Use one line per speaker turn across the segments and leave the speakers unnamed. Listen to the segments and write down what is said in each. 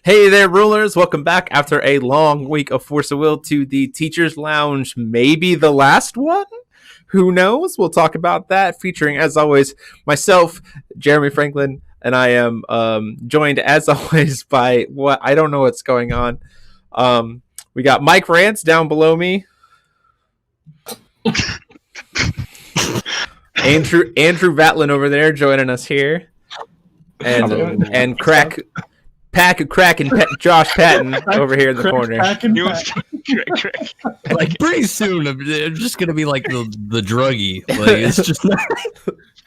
Hey there, rulers. Welcome back after a long week of Force of Will to the Teacher's Lounge. Maybe the last one? Who knows? We'll talk about that, featuring, as always, myself, Jeremy Franklin, and I am joined, as always, by what I don't know what's going on. We got Mike Rance down below me. Andrew Vatlin over there joining us here. And Crack and Josh Patton over here in the corner.
Like pretty soon, I'm just gonna be like the druggie. Like it's just not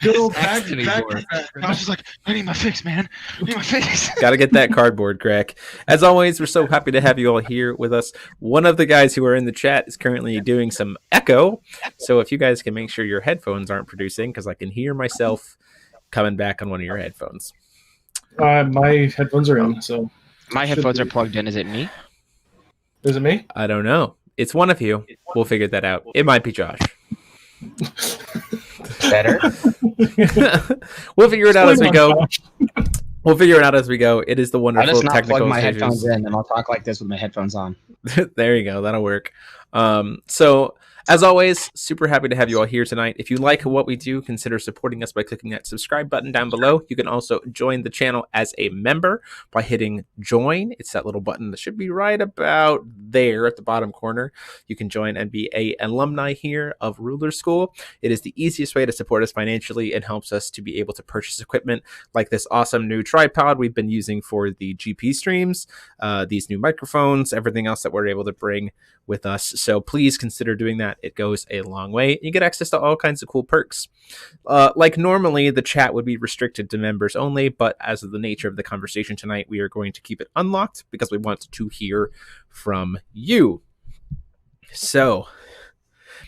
good old Pack
anymore.
I was just like, I need my fix, man. I need my fix.
Gotta get that cardboard, Crack. As always, we're so happy to have you all here with us. One of the guys who are in the chat is currently doing some echo, so if you guys can make sure your headphones aren't producing, because I can hear myself coming back on one of your headphones.
My headphones are in, so
my headphones are plugged in. Is it me?
Is it me?
I don't know. It's one of you. We'll figure that out. It might be Josh.
Better.
We'll figure it out as we go. We'll figure it out as we go. It is the wonderful
I'll just not
technical
plug my
issues.
headphones in, and I'll talk like this with my headphones on.
There you go. That'll work. So, as always, super happy to have you all here tonight. If you like what we do, consider supporting us by clicking that subscribe button down below. You can also join the channel as a member by hitting join. It's that little button that should be right about there at the bottom corner. You can join and be an alumni here of Ruler School. It is the easiest way to support us financially and helps us to be able to purchase equipment like this awesome new tripod we've been using for the GP streams, these new microphones, everything else that we're able to bring with us. So please consider doing that. It goes a long way. You get access to all kinds of cool perks. Like normally, the chat would be restricted to members only, but as of the nature of the conversation tonight, we are going to keep it unlocked because we want to hear from you. So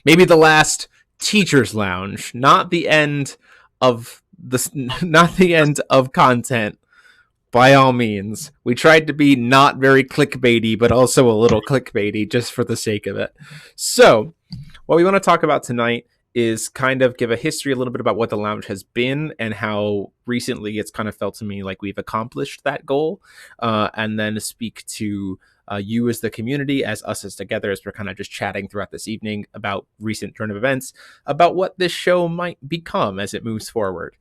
maybe the last Teacher's Lounge, not the end of content. By all means, we tried to be not very clickbaity, but also a little clickbaity just for the sake of it. So, what we want to talk about tonight is kind of give a history a little bit about what the lounge has been and how recently it's kind of felt to me like we've accomplished that goal, and then speak to you as the community, as us as together, as we're kind of just chatting throughout this evening about recent turn of events, about what this show might become as it moves forward.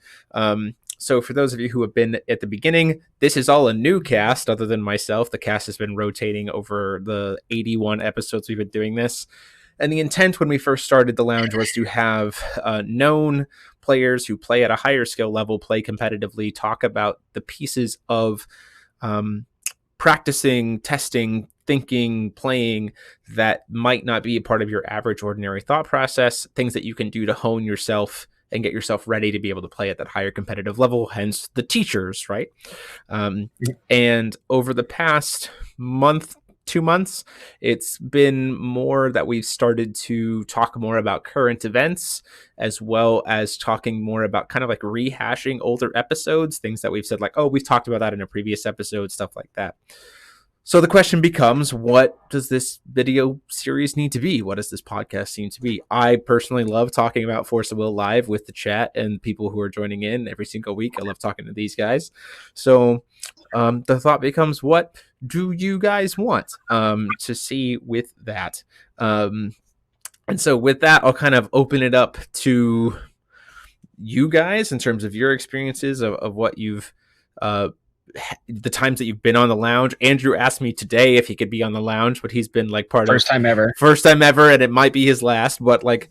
So for those of you who have been at the beginning, this is all a new cast other than myself. The cast has been rotating over the 81 episodes we've been doing this. And the intent when we first started the lounge was to have known players who play at a higher skill level, play competitively, talk about the pieces of practicing, testing, thinking, playing that might not be a part of your average ordinary thought process, things that you can do to hone yourself and get yourself ready to be able to play at that higher competitive level, hence the teachers, right? And over the past month, 2 months, it's been more that we've started to talk more about current events, as well as talking more about kind of like rehashing older episodes, things that we've said like, oh, we've talked about that in a previous episode, stuff like that. So the question becomes, what does this video series need to be? What does this podcast need to be? I personally love talking about Force of Will live with the chat and people who are joining in every single week. I love talking to these guys. So the thought becomes, what do you guys want to see with that? And so with that, I'll kind of open it up to you guys in terms of your experiences of what you've the times that you've been on the lounge. Andrew asked me today if he could be on the lounge, but he's been like
first time ever,
and it might be his last, but like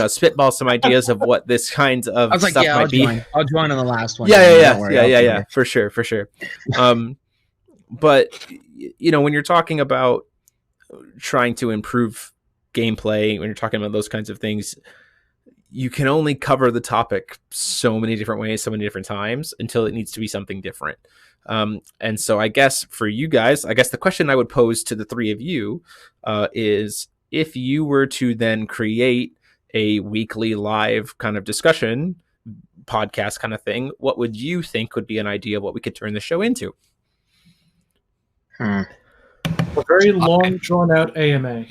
spitball some ideas of what this kind of
I was like,
stuff
yeah,
might be.
I'll join on the last one.
Yeah, for sure. But when you're talking about trying to improve gameplay, when you're talking about those kinds of things, you can only cover the topic so many different ways, so many different times until it needs to be something different. And so I guess for you guys, the question I would pose to the three of you is, if you were to then create a weekly live kind of discussion podcast kind of thing, what would you think would be an idea of what we could turn the show into?
A very long, drawn-out AMA.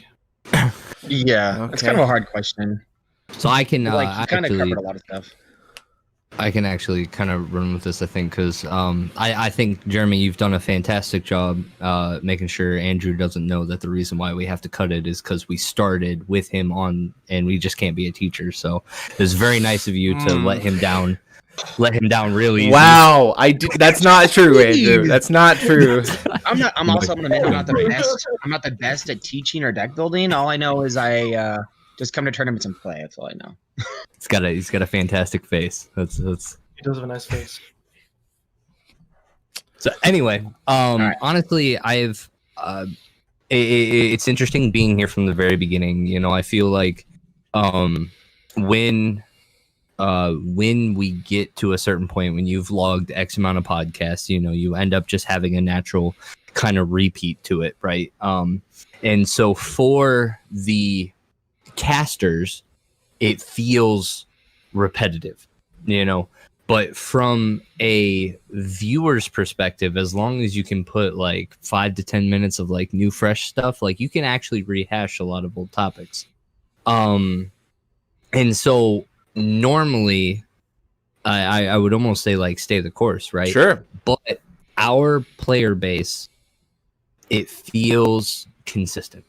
Yeah,
okay.
It's kind of a hard question.
So I can
you kind of covered a lot of stuff.
I can actually kind of run with this, I think, because I think, Jeremy, you've done a fantastic job making sure Andrew doesn't know that the reason why we have to cut it is because we started with him on, and we just can't be a teacher. So it's very nice of you to let him down really easy.
Wow, that's not true, Andrew. That's not true.
I'm gonna admit I'm not the best. I'm not the best at teaching or deck building. All I know is I just come to tournaments and play. That's all I know.
He's got a fantastic face. That's
He does have a nice face.
So anyway,
right.
honestly, it's interesting being here from the very beginning. You know, I feel like when we get to a certain point, when you've logged X amount of podcasts, you know, you end up just having a natural kind of repeat to it, right? And so for the casters, it feels repetitive, you know, but from a viewer's perspective, as long as you can put like 5 to 10 minutes of like new fresh stuff, like you can actually rehash a lot of old topics. And so normally I would almost say like stay the course, right?
Sure.
But our player base, it feels consistent.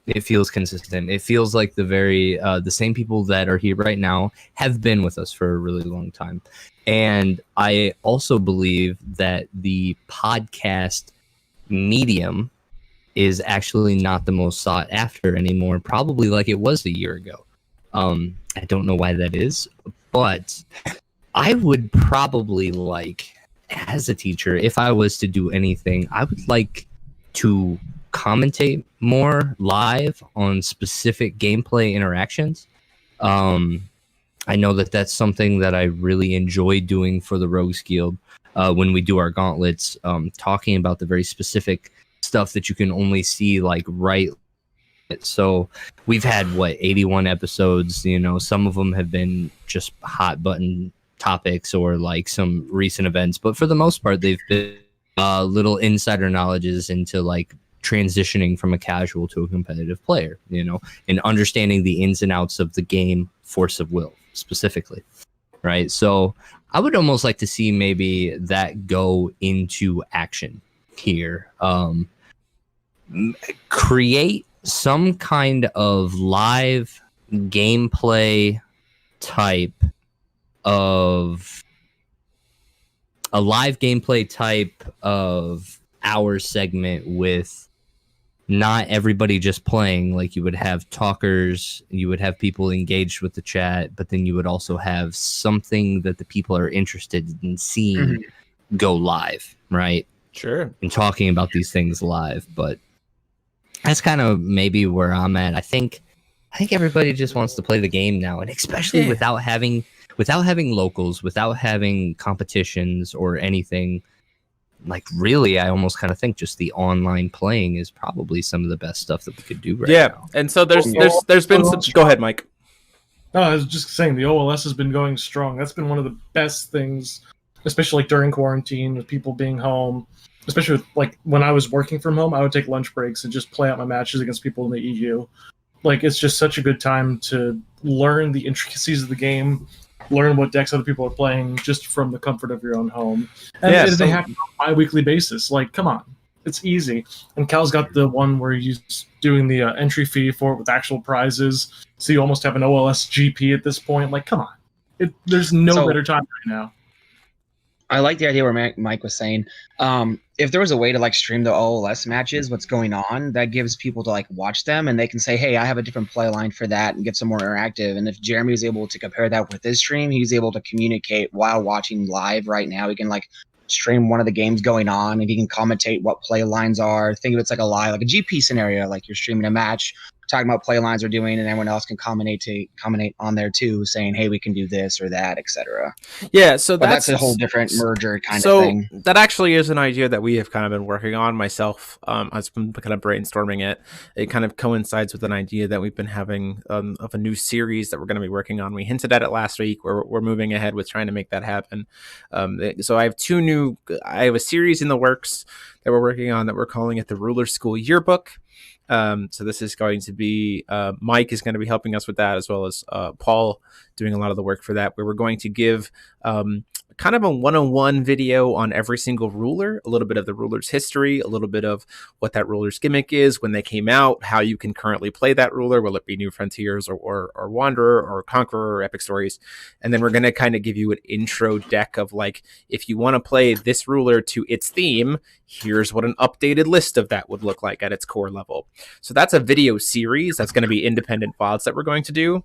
It feels consistent. It feels like the same people that are here right now have been with us for a really long time. And I also believe that the podcast medium is actually not the most sought after anymore, probably like it was a year ago. I don't know why that is, but I would probably like, as a teacher, if I was to do anything, I would like to commentate more live on specific gameplay interactions. I know that that's something that I really enjoy doing for the Rogues Guild when we do our gauntlets, talking about the very specific stuff that you can only see like right. So we've had 81 episodes, you know, some of them have been just hot button topics or like some recent events, but for the most part they've been little insider knowledges into like transitioning from a casual to a competitive player, you know, and understanding the ins and outs of the game Force of Will specifically, right? So I would almost like to see maybe that go into action here. Create some kind of live gameplay type of hour segment with not everybody just playing. Like you would have talkers, you would have people engaged with the chat, but then you would also have something that the people are interested in seeing go live, right?
Sure.
And talking about these things live. But that's kind of maybe where I'm at. I think everybody just wants to play the game now, and especially without having locals, without having competitions or anything. Like really, I almost kind of think just the online playing is probably some of the best stuff that we could do right now.
And so there's been some. Go ahead, Mike.
No, I was just saying the OLS has been going strong. That's been one of the best things, especially like during quarantine with people being home. Especially with, like when I was working from home, I would take lunch breaks and just play out my matches against people in the EU. Like it's just such a good time to learn the intricacies of the game, learn what decks other people are playing just from the comfort of your own home. And they happen on a bi-weekly basis. Like, come on. It's easy. And Cal's got the one where he's doing the entry fee for it with actual prizes. So you almost have an OLS GP at this point. Like, come on. There's no better time right now.
I like the idea where Mike was saying, if there was a way to like stream the OLS matches, what's going on, that gives people to like watch them and they can say, hey, I have a different play line for that and get some more interactive. And if Jeremy is able to compare that with his stream, he's able to communicate while watching live right now. He can like stream one of the games going on and he can commentate what play lines are. Think of it's like a live, like a GP scenario, like you're streaming a match, talking about play lines are doing, and everyone else can commentate on there too, saying, hey, we can do this or that, etc.
Yeah, so that's
a whole different merger kind of thing.
So that actually is an idea that we have kind of been working on. Myself, I've been kind of brainstorming it. It kind of coincides with an idea that we've been having of a new series that we're going to be working on. We hinted at it last week. We're moving ahead with trying to make that happen. So I have a series in the works that we're working on that we're calling it the Ruler School Yearbook. So this is going to be Mike is going to be helping us with that, as well as Paul doing a lot of the work for that, where we're going to give kind of a one-on-one video on every single ruler, a little bit of the ruler's history, a little bit of what that ruler's gimmick is, when they came out, how you can currently play that ruler, will it be New Frontiers or Wanderer or Conqueror or Epic Stories. And then we're going to kind of give you an intro deck of like, if you want to play this ruler to its theme, here's what an updated list of that would look like at its core level. So that's a video series. That's going to be independent VODs that we're going to do.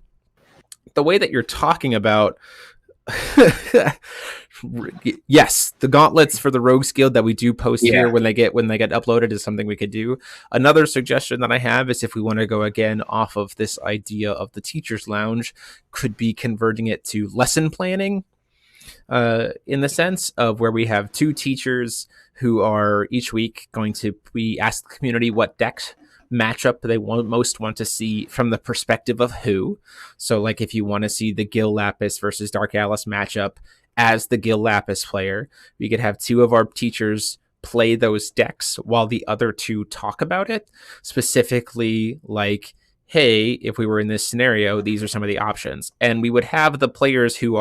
The way that you're talking about, yes, the gauntlets for the Rogues Guild that we do post here when they get uploaded is something we could do. Another suggestion that I have is, if we want to go again off of this idea of the Teacher's Lounge, could be converting it to lesson planning, in the sense of where we have two teachers who are each week going to ask the community what decks matchup they most want to see from the perspective of who. So like, if you want to see the Gil Lapis versus Dark Alice matchup as the Gil Lapis player, we could have two of our teachers play those decks while the other two talk about it, specifically like, hey, if we were in this scenario, these are some of the options. And we would have the players who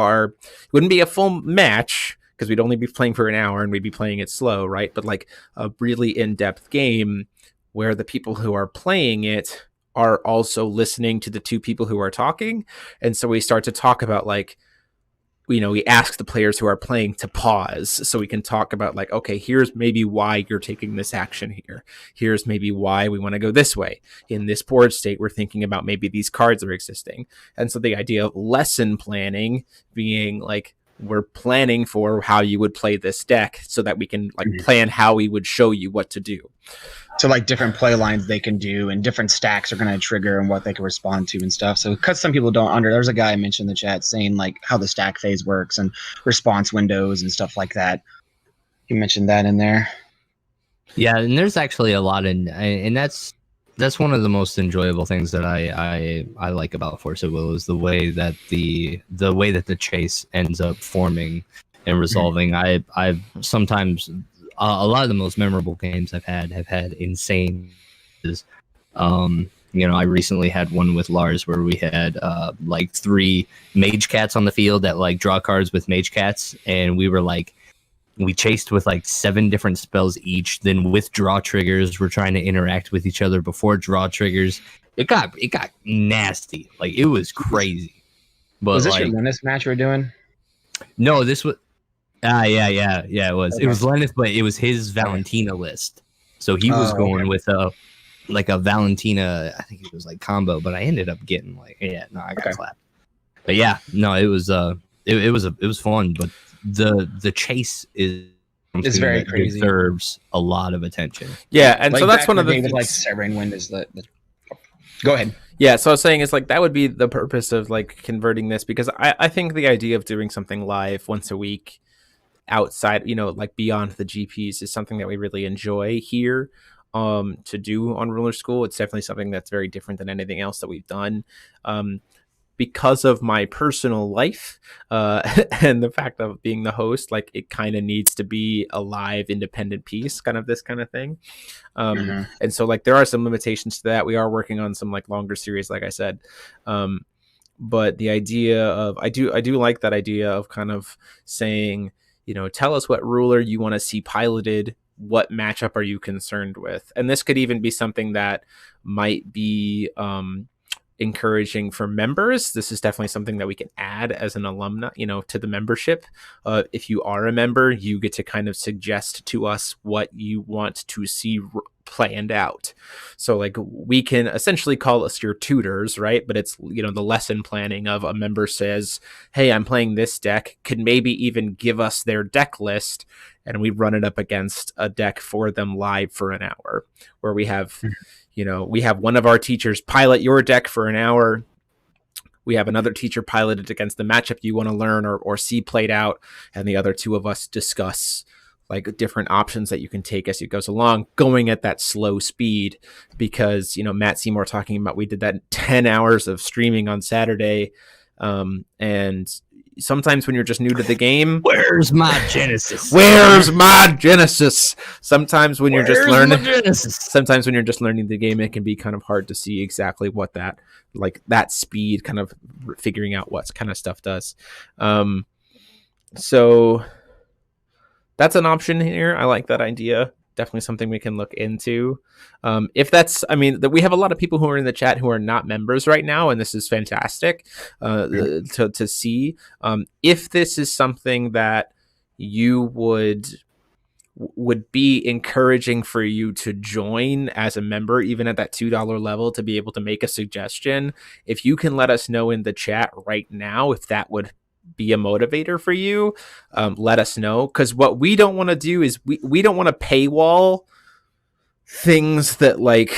wouldn't be a full match, because we'd only be playing for an hour and we'd be playing it slow, right? But like a really in-depth game where the people who are playing it are also listening to the two people who are talking. And so we start to talk about like, we ask the players who are playing to pause so we can talk about like, okay, here's maybe why you're taking this action here. Here's maybe why we want to go this way. In this board state, we're thinking about maybe these cards are existing. And so the idea of lesson planning being like, we're planning for how you would play this deck so that we can like plan how we would show you what to do.
So like different play lines they can do and different stacks are going to trigger and what they can respond to and stuff. So because some people don't there's a guy I mentioned in the chat saying like how the stack phase works and response windows and stuff like that. He mentioned that in there.
Yeah, and there's actually a lot and that's one of the most enjoyable things that I like about Force of Will, is the way that the chase ends up forming and resolving. I've sometimes a lot of the most memorable games I've had have had insane. I recently had one with Lars where we had like 3 mage cats on the field that like draw cards with mage cats, and we chased with like 7 different spells each. Then with draw triggers, we're trying to interact with each other before draw triggers. It got nasty. Like, it was crazy. But
was this
like,
your Linus match we're doing?
No, this was. Yeah, it was.
Okay.
It was Lenith, but it was his Valentina list. So he was going with a Valentina, I think it was like combo, but I ended up getting I got slapped. But yeah, no, it was it was fun, but the chase is
very crazy.
Deserves a lot of attention.
Yeah, and
like
so that's one of the
things.
things.
Like Severing Wind is the. Go ahead.
Yeah, so I was saying is like that would be the purpose of like converting this, because I think the idea of doing something live once a week outside, like beyond the GPs, is something that we really enjoy here to do on Ruler School. It's definitely something that's very different than anything else that we've done. Because of my personal life and the fact of being the host, like it kind of needs to be a live independent piece, kind of this kind of thing. And so like there are some limitations to that. We are working on some like longer series, like I said. But the idea of, I do like that idea of kind of saying, tell us what ruler you want to see piloted. What matchup are you concerned with? And this could even be something that might be encouraging for members. This is definitely something that we can add as an alumna, to the membership. If you are a member, you get to kind of suggest to us what you want to see planned out. So like we can essentially call us your tutors, right? But it's, the lesson planning of a member says, hey, I'm playing this deck, could maybe even give us their deck list, and we run it up against a deck for them live for an hour, where we have we have one of our teachers pilot your deck for an hour. We have another teacher pilot it against the matchup you want to learn or see played out. And the other 2 of us discuss like different options that you can take as it goes along, going at that slow speed. Because, Matt Seymour talking about, we did that 10 hours of streaming on Saturday. And sometimes when you're just new to the game,
where's my Genesis?
Where's my Genesis? Sometimes when you're just
Where's my
learning,
Genesis?
sometimes when you're just learning the game, it can be kind of hard to see exactly what that speed kind of figuring out what kind of stuff does. So that's an option here. I like that idea. Definitely something we can look into. If that's, I mean, that we have a lot of people who are in the chat who are not members right now, and this is fantastic to see. If this is something that you would be encouraging for you to join as a member, even at that $2 level, to be able to make a suggestion, if you can let us know in the chat right now if that would be a motivator for you, let us know, because what we don't want to do is we don't want to paywall things that like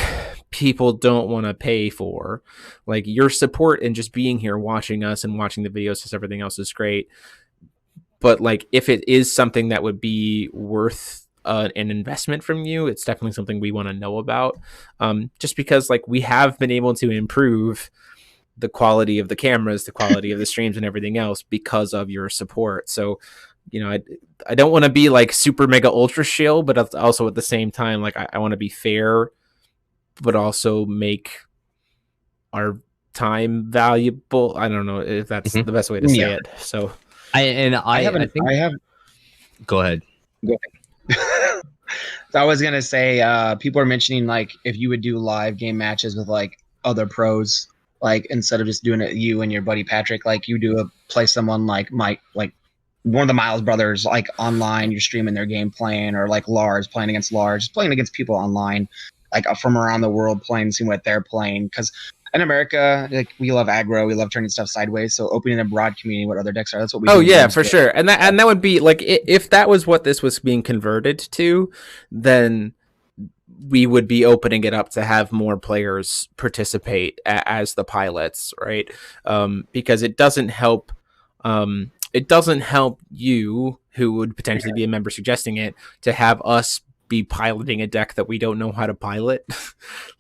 people don't want to pay for. Like, your support and just being here watching us and watching the videos, because everything else is great, but like if it is something that would be worth an investment from you, it's definitely something we want to know about, just because like we have been able to improve the quality of the cameras, the quality of the streams and everything else because of your support. So, you know, I don't want to be like super mega ultra shill, but also at the same time, like I want to be fair, but also make our time valuable. I don't know if that's the best way to say it. So
I have. Go ahead.
So I was gonna say, people are mentioning like if you would do live game matches with like other pros, like instead of just doing it you and your buddy Patrick, like you play someone like Mike, like one of the Miles brothers, like online, you're streaming their game playing, or like Lars playing against Lars, playing against people online, like from around the world playing, seeing what they're playing. Because in America, like we love aggro, we love turning stuff sideways. So opening a broad community, what other decks are, that's what we do.
Oh yeah, for sure. And that would be like, if that was what this was being converted to, then we would be opening it up to have more players participate as the pilots, right? Because it doesn't help. It doesn't help you, who would potentially be a member suggesting it, to have us be piloting a deck that we don't know how to pilot.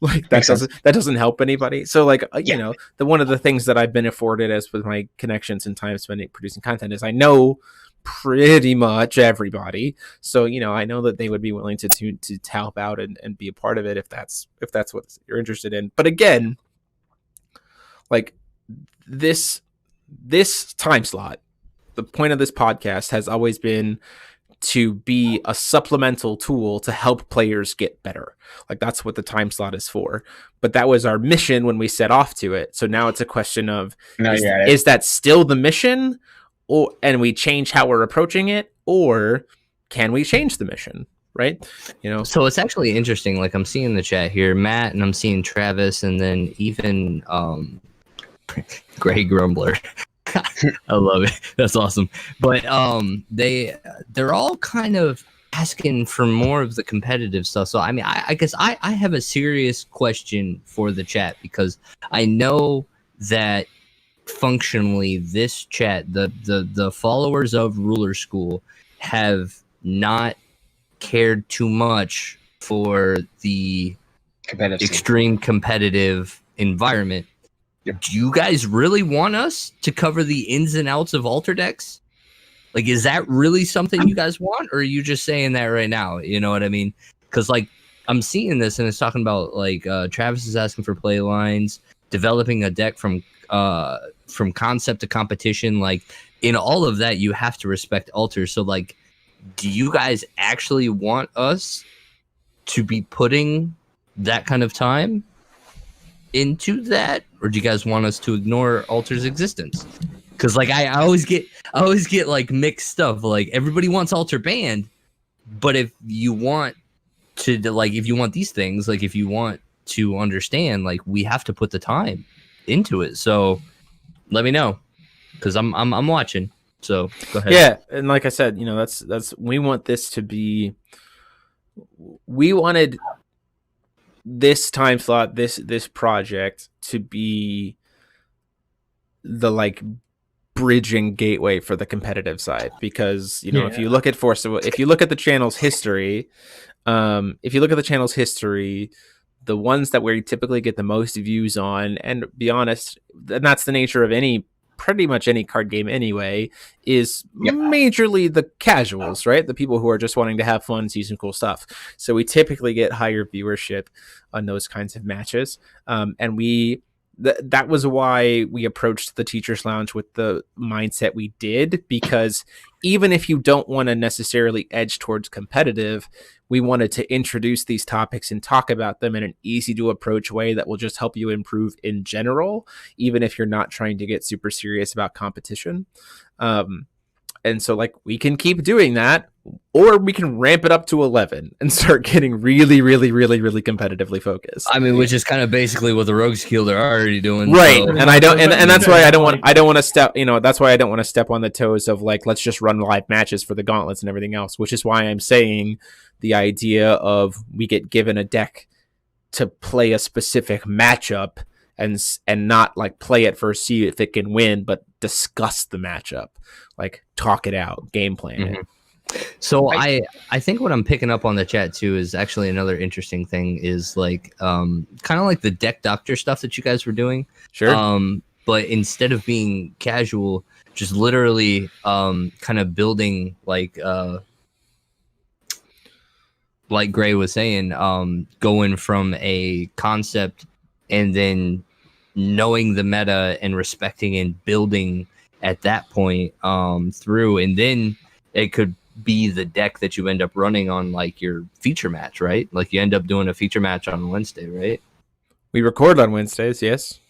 Like that doesn't help anybody. So like, you know, one of the things that I've been afforded as with my connections and time spending producing content is I know pretty much everybody. So, you know, I know that they would be willing to help out and be a part of it if that's what you're interested in. But again, like this time slot, the point of this podcast has always been to be a supplemental tool to help players get better. Like that's what the time slot is for. But that was our mission when we set off to it. So now it's a question of, is that still the mission? And we change how we're approaching it, or can we change the mission? Right? You know.
So it's actually interesting. Like I'm seeing the chat here, Matt, and I'm seeing Travis, and then even Grey Grumbler. I love it. That's awesome. But they're all kind of asking for more of the competitive stuff. So I mean, I guess I have a serious question for the chat, because I know that functionally this chat, the followers of Ruler School, have not cared too much for the extreme competitive environment.
Yep.
Do you guys really want us to cover the ins and outs of alter decks? Like, is that really something you guys want, or are you just saying that right now? You know what I mean? Because like I'm seeing this and it's talking about like Travis is asking for play lines, developing a deck from concept to competition. Like in all of that, you have to respect alters. So like, do you guys actually want us to be putting that kind of time into that, or do you guys want us to ignore Alter's existence? Because like I always get like mixed stuff. Like everybody wants Alter banned, but if you want to like, if you want these things, like if you want to understand, like we have to put the time into it. So let me know, because I'm watching. So go ahead.
Yeah, and like I said, you know, that's we want this to be. We wanted this time slot, this project, to be the like bridging gateway for the competitive side, because you know, if you look at the channel's history, the ones that we typically get the most views on, and be honest, and that's the nature of any pretty much any card game anyway is majorly the casuals, right? The people who are just wanting to have fun, see some cool stuff. So we typically get higher viewership on those kinds of matches. And that was why we approached the Teachers Lounge with the mindset we did, because even if you don't want to necessarily edge towards competitive, we wanted to introduce these topics and talk about them in an easy to approach way that will just help you improve in general, even if you're not trying to get super serious about competition. And so like we can keep doing that, or we can ramp it up to 11 and start getting really, really, really, really competitively focused.
I mean, which is kind of basically what the Rogues Guild are already doing.
Right.
So.
And I don't, and that's why I don't want to step, that's why I don't want to step on the toes of like, let's just run live matches for the gauntlets and everything else, which is why I'm saying the idea of we get given a deck to play a specific matchup and not like play it for see if it can win, but discuss the matchup, like talk it out, game plan it.
So I think what I'm picking up on the chat too is actually another interesting thing is like kind of like the deck doctor stuff that you guys were doing.
Sure.
But instead of being casual, just literally kind of building like Gray was saying, going from a concept and then knowing the meta and respecting and building at that point through, and then it could be the deck that you end up running on like your feature match, right? Like you end up doing a feature match on Wednesday, right?
We record on Wednesdays, yes.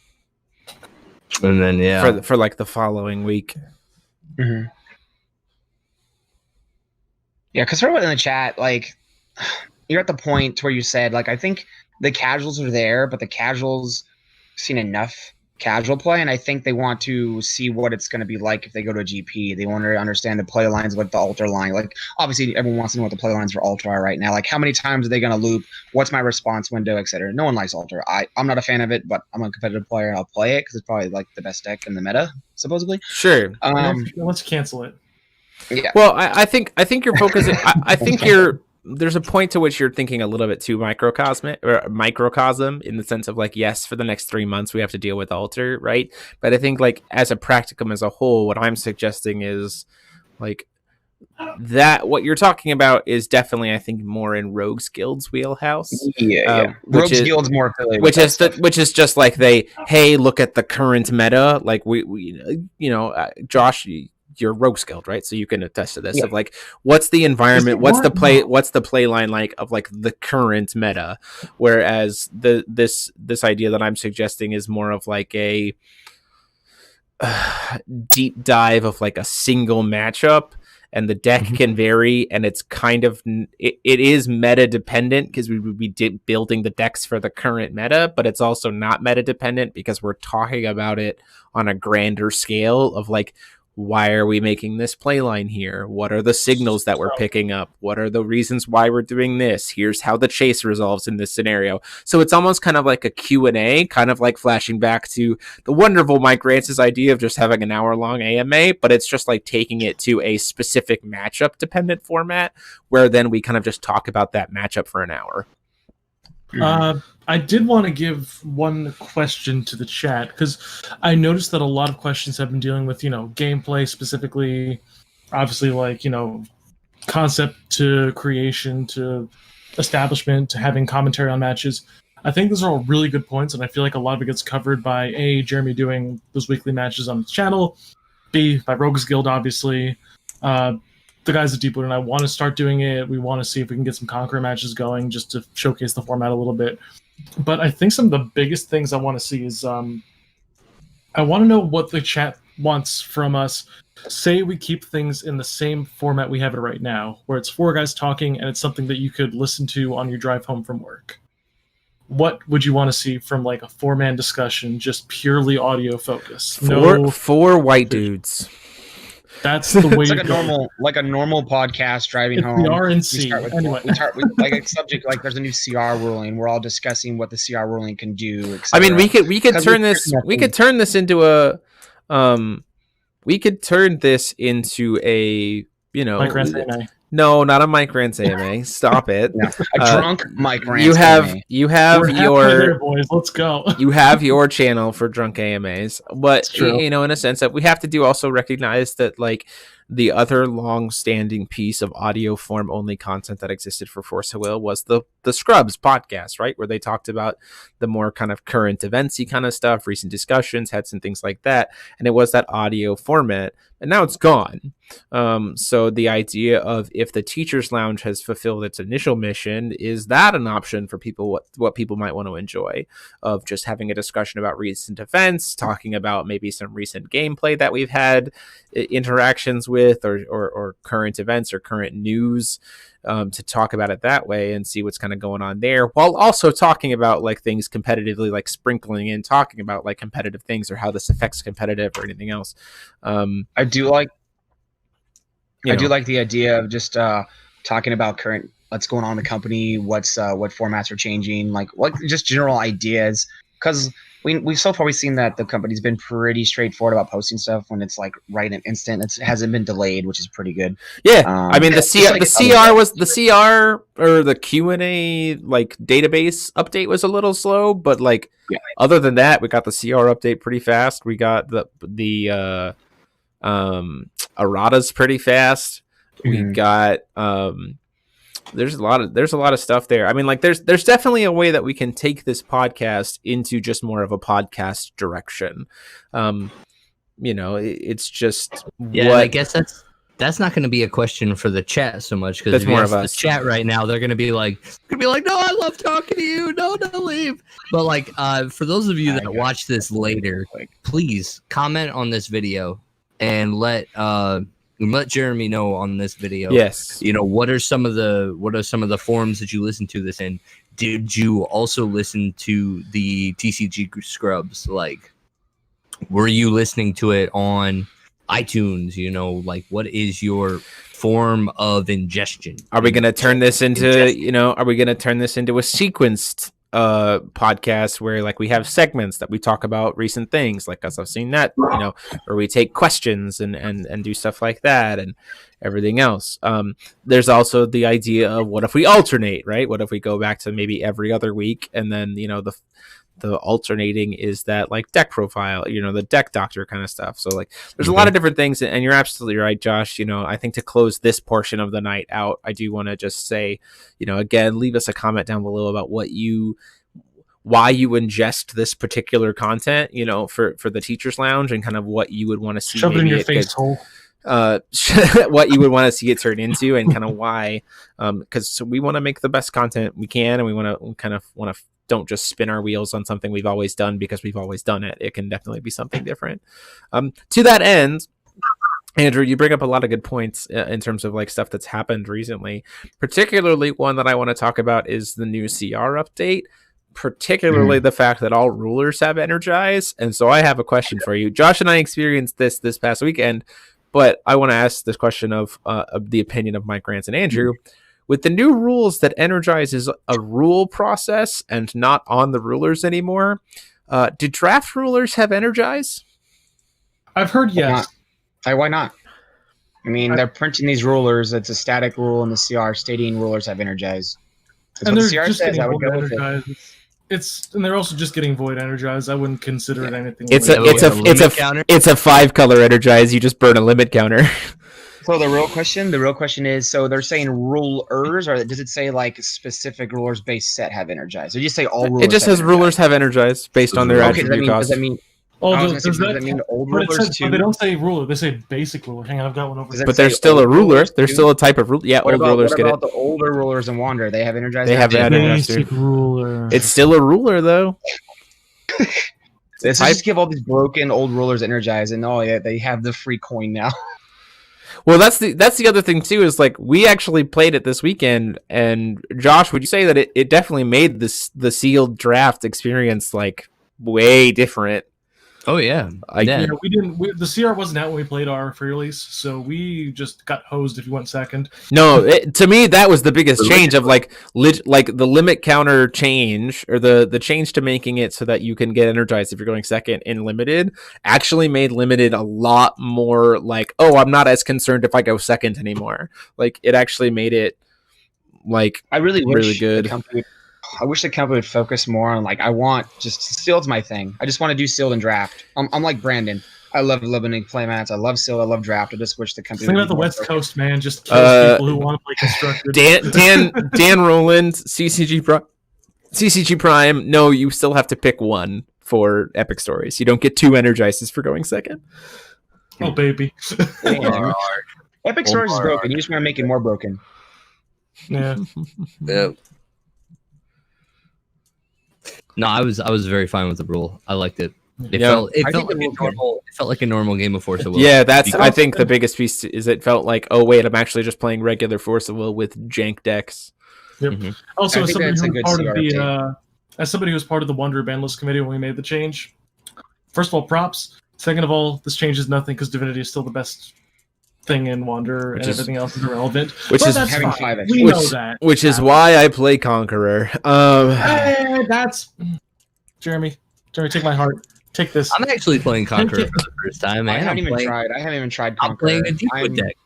And then
for like the following week.
Mm-hmm. Yeah, because in the chat, like you're at the point where you said, like, I think the casuals are there, but the casuals seen enough casual play, and I think they want to see what it's going to be like if they go to a GP. They want to understand the play lines, like the altar line. Like, obviously, everyone wants to know what the play lines for altar are right now. Like, how many times are they going to loop? What's my response window, etc. No one likes altar. I'm not a fan of it, but I'm a competitive player, and I'll play it because it's probably like the best deck in the meta, supposedly.
Sure.
Let's cancel it.
Yeah.
Well, I think you're focusing. I think there's a point to which you're thinking a little bit too microcosm in the sense of like, yes, for the next 3 months we have to deal with altar, right? But I think like as a practicum as a whole, what I'm suggesting is like that what you're talking about is definitely, I think, more in Rogues Guild's wheelhouse.
Yeah. Rogues Guild's more affiliated,
which is just like hey, look at the current meta. Like we Josh, your Rogues Guild, right? So you can attest to this of like, what's the environment, what's the play line like of like the current meta, whereas this idea that I'm suggesting is more of like a deep dive of like a single matchup, and the deck can vary, and it's kind of it is meta dependent because we would be building the decks for the current meta, but it's also not meta dependent because we're talking about it on a grander scale of like, why are we making this play line here? What are the signals that we're picking up? What are the reasons why we're doing this? Here's how the chase resolves in this scenario. So it's almost kind of like a Q&A, kind of like flashing back to the wonderful Mike Rance's idea of just having an hour-long AMA, but it's just like taking it to a specific matchup-dependent format, where then we kind of just talk about that matchup for an hour.
I did want to give one question to the chat, because I noticed that a lot of questions have been dealing with, gameplay specifically, obviously, like, concept to creation to establishment to having commentary on matches. I think those are all really good points, and I feel like a lot of it gets covered by A, Jeremy doing those weekly matches on his channel, B, by Rogues Guild, obviously. The guys at Deepwood and I want to start doing it. We want to see if we can get some Conqueror matches going just to showcase the format a little bit. But I think some of the biggest things I want to see is I want to know what the chat wants from us. Say we keep things in the same format we have it right now, where it's 4 guys talking and it's something that you could listen to on your drive home from work. What would you want to see from like a 4-man discussion, just purely audio focus?
Four white dudes.
That's the way.
It's like a normal podcast driving home.
The RNC.
Anyway, like a subject, like there's a new CR ruling. We're all discussing what the CR ruling can do.
I mean, we could turn this. We could turn this into a. We could turn this into a. No, not a Mike Rance AMA. Stop it.
No, a drunk Mike Rance.
You have
AMA.
We're halfway there, boys. Let's go.
you have your channel for drunk AMAs, but
It's true.
you know, in a sense that we have to do also recognize that like the other long-standing piece of audio form only content that existed for Force of Will was the Scrubs podcast, right, where they talked about the more kind of current eventsy kind of stuff, recent discussions, had some things like that, and it was that audio format, and now it's gone. So the idea of if the Teachers Lounge has fulfilled its initial mission, is that an option for people, what people might want to enjoy, of just having a discussion about recent events, talking about maybe some recent gameplay that we've had interactions with, or current events or current news, to talk about it that way and see what's kind of going on there, while also talking about like things competitively, like sprinkling in talking about like competitive things or how this affects competitive or anything else.
I do like the idea of just talking about current what's going on in the company, what formats are changing, like what just general ideas, because we've so far we've seen that the company's been pretty straightforward about posting stuff when it's like right and instant. It hasn't been delayed, which is pretty good.
Yeah, I mean the CR was the CR or the Q&A like database update was a little slow, but like other than that, we got the CR update pretty fast. We got the errata's pretty fast. We got there's a lot of stuff there. I mean, like there's definitely a way that we can take this podcast into just more of a podcast direction. You know, it's just
I guess that's not going to be a question for the chat so much, because
more of us.
The chat right now, they're going to be like, no, I love talking to you. No, don't leave. But like, for those of you that watch this later, please comment on this video and let Jeremy know on this video.
Yes.
You know, what are some of the forums that you listen to this in? Did you also listen to the TCG Scrubs? Like, were you listening to it on iTunes? You know, like, what is your form of ingestion?
Are we going to turn this into, are we going to turn this into a sequenced podcast where like we have segments that we talk about recent things, like us, I've seen that, or we take questions and do stuff like that and everything else. There's also the idea of what if we alternate, right? What if we go back to maybe every other week, and then the alternating is that like deck profile, the deck doctor kind of stuff. So like there's a lot of different things, and you're absolutely right, Josh. I think to close this portion of the night out, I do want to just say, again, leave us a comment down below about why you ingest this particular content, for the Teachers Lounge, and kind of what you would want to see.
Shove it in your face hole.
What you would want to see it turn into, and kind of why, because we want to make the best content we can, and we want to don't just spin our wheels on something we've always done because we've always done it. It can definitely be something different. To that end, Andrew, you bring up a lot of good points in terms of like stuff that's happened recently. Particularly one that I want to talk about is the new CR update, particularly the fact that all rulers have Energize. And so I have a question for you. Josh and I experienced this past weekend, but I want to ask this question of the opinion of Mike Rance and Andrew. With the new rules that Energize is a rule process and not on the rulers anymore, do draft rulers have Energize?
I've heard yes.
Why not? I mean, they're printing these rulers. It's a static rule in the CR stating rulers have Energize.
And they're just getting void Energize. And they're also just getting void Energize. I wouldn't consider it anything.
It's a 5-color Energize. You just burn a limit counter.
So the real question is, so they're saying rulers, or does it say like specific rulers base set have Energize? Or do you say all rulers?
It just says rulers have Energize based on their attribute cost.
Does that mean does that mean old rulers too?
But they don't say ruler. They say basic ruler. Hang on, I've got one over there.
But they're still a ruler. They're still a type of ruler. Yeah, old rulers get it.
What about the older rulers in Wander? They have Energize?
They have Energize.
Basic ruler.
It's still a ruler, though.
Let's just give all these broken old rulers Energize, and they have the free coin now.
Well, that's the other thing too, is like we actually played it this weekend, and Josh, would you say that it definitely made the sealed draft experience like way different?
Oh yeah,
Yeah, we didn't. The CR wasn't out when we played our pre-release, so we just got hosed if you went second.
No, to me that was the biggest change of like the limit counter change, or the change to making it so that you can get energized if you're going second in limited. Actually, made limited a lot more like, oh, I'm not as concerned if I go second anymore. Like it actually made it like
I really wish
really good.
I wish the company would focus more on like I want just sealed's my thing. I just want to do sealed and draft. I'm like Brandon. I love limiting playmats. I love sealed. I love draft. I just wish the company.
Think about the West Coast, man. Just kills people who want to play constructed.
Dan Roland, CCG Prime. No, you still have to pick one for Epic Stories. You don't get 2 energizes for going second.
Oh baby.
Epic Stories is broken. You just want to make it more broken.
Yeah.
Yeah. No, I was very fine with the rule. I liked it. It felt like a normal game of Force of Will.
Yeah, that's I think the biggest piece is it felt like, oh wait, I'm actually just playing regular Force of Will with jank decks.
Yep. Mm-hmm. Also, as somebody who was part of the Wonder Bandlist committee when we made the change, first of all, props. Second of all, this changes nothing because Divinity is still the best thing in Wander, and everything else is irrelevant.
Which is
having 5.
We know that.
Which is why I play Conqueror.
That's Jeremy. Take my heart. Take this.
I'm actually playing Conqueror for the first time, man.
I haven't even tried Conqueror.
I'm playing a Deepwood deck.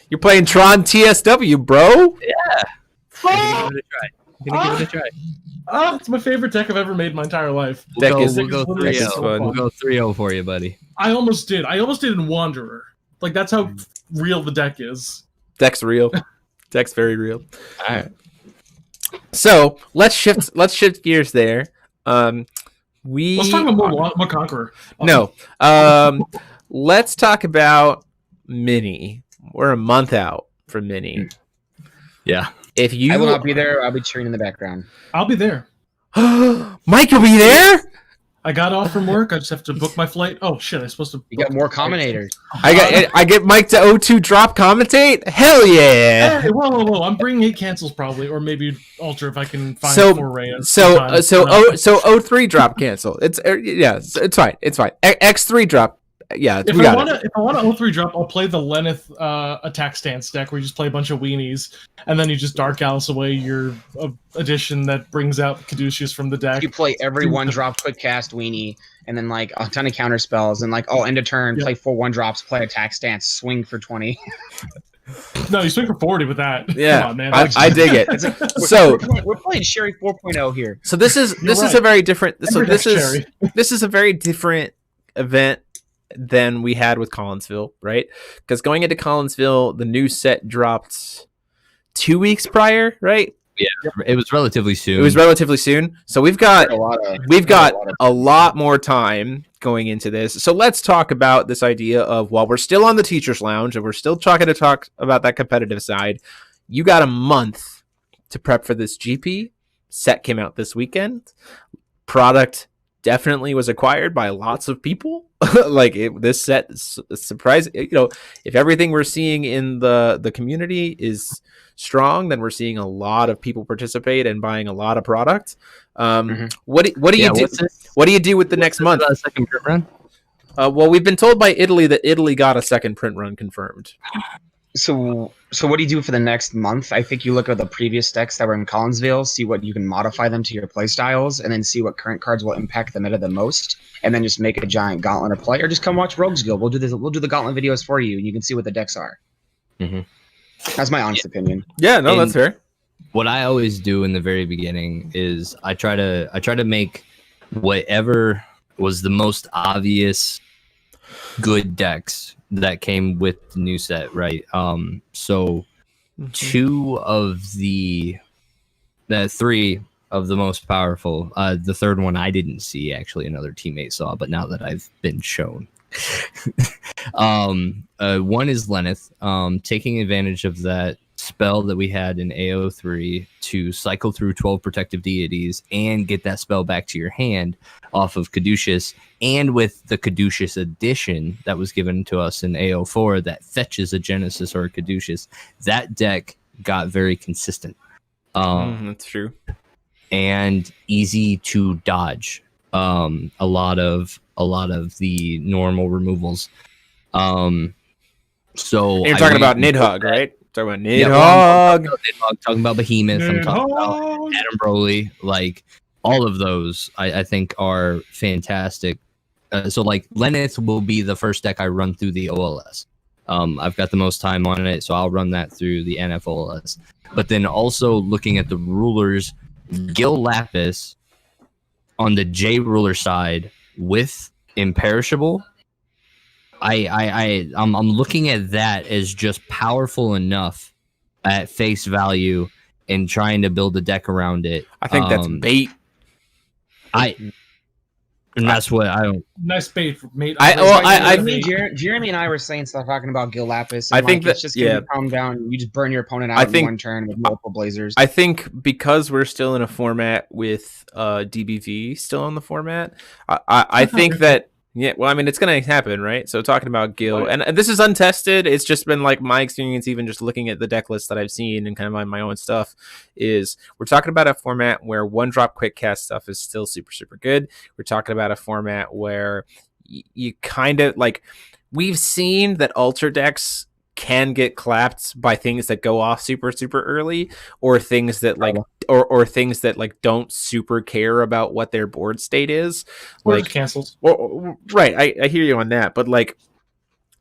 You're playing Tron TSW, bro.
Yeah. I'm gonna give it a try.
It's my favorite deck I've ever made in my entire life.
We'll go 3-0. We'll go 3-0 for you, buddy.
I almost did in Wanderer. Like that's how real the deck is.
Deck's real. Deck's very real. All right. So let's shift gears there.
Let's talk about more Conqueror.
No. Let's talk about Mini. We're a month out from Mini.
Yeah.
If you
I will not be there, I'll be cheering in the background.
I'll be there.
Mike will be there?
I got off from work. I just have to book my flight. Oh shit! I'm supposed to.
You got more commentators.
I get Mike to O2 drop commentate. Hell yeah!
Hey, whoa! I'm bringing 8 cancels probably, or maybe Ultra if I can find 4 Reyes.
So O3 drop cancel. It's it's fine. It's fine. X3 drop. Yeah,
if I want to O3 drop, I'll play the Lenneth attack stance deck where you just play a bunch of weenies and then you just Dark Alice away your addition that brings out Caduceus from the deck.
You play every 1-drop quick cast weenie and then like a ton of counter spells and like end of turn, play 4 1-drops, play attack stance, swing for 20.
No, you swing for 40 with that.
Yeah,
come on, man.
I dig it.
We're playing Sherry 4.0 here.
So this is a very different. This is a very different event than we had with Collinsville, right? Because going into Collinsville, the new set dropped 2 weeks prior, right?
Yeah, it was relatively soon.
So we've got a lot more time going into this. So let's talk about this idea of, while we're still on the Teacher's Lounge and we're still trying to talk about that competitive side, you got a month to prep for this GP. Set came out this weekend. Product definitely was acquired by lots of people. This set is surprising. If everything we're seeing in the community is strong, then we're seeing a lot of people participate and buying a lot of product. What do you do? What do you do with the next month?
Second print run.
Well, we've been told by Italy that Italy got a second print run confirmed.
So what do you do for the next month? I think you look at the previous decks that were in Collinsville, see what you can modify them to your playstyles, and then see what current cards will impact the meta the most, and then just make a giant gauntlet of play, or just come watch Rogues Guild. We'll do the gauntlet videos for you, and you can see what the decks are.
Mm-hmm.
That's my honest opinion.
Yeah, no, that's fair.
What I always do in the very beginning is I try to make whatever was the most obvious good decks that came with the new set, right? So 2 of the 3 of the most powerful. The third one I didn't see, actually another teammate saw, but now that I've been shown. One is Lenneth, taking advantage of that spell that we had in AO3 to cycle through 12 protective deities and get that spell back to your hand off of Caduceus, and with the Caduceus edition that was given to us in AO4 that fetches a Genesis or a Caduceus. That deck got very consistent.
That's true.
And easy to dodge. A lot of a lot of the normal removals. So
And you're talking about Nidhogg, right? Talking about Nidhogg.
Talking about Behemoth. I'm talking about Adam Broly. Like all of those, I think are fantastic. So like Lenneth will be the first deck I run through the OLS. I've got the most time on it, so I'll run that through the NFOLS. But then also looking at the rulers, Gil Lapis on the J ruler side with Imperishable. I'm looking at that as just powerful enough at face value and trying to build a deck around it.
I think that's bait.
And that's what I don't.
Nice bait for mate.
I
think Jeremy and I were saying stuff talking about Gil Lapis.
I think
it's just gonna calm down. You just burn your opponent out in one turn with multiple Blazers.
I think because we're still in a format with DBV still in the format, I think that. Yeah, well, I mean, it's going to happen, right? So talking about Gil, and this is untested. It's just been like my experience, even just looking at the deck list that I've seen and kind of my own stuff, is we're talking about a format where one-drop quick cast stuff is still super, super good. We're talking about a format where you kind of, like, we've seen that alter decks can get clapped by things that go off super, super early, or things that like or things that like don't super care about what their board state is,
or
like
cancels.
Right, I hear you on that, but like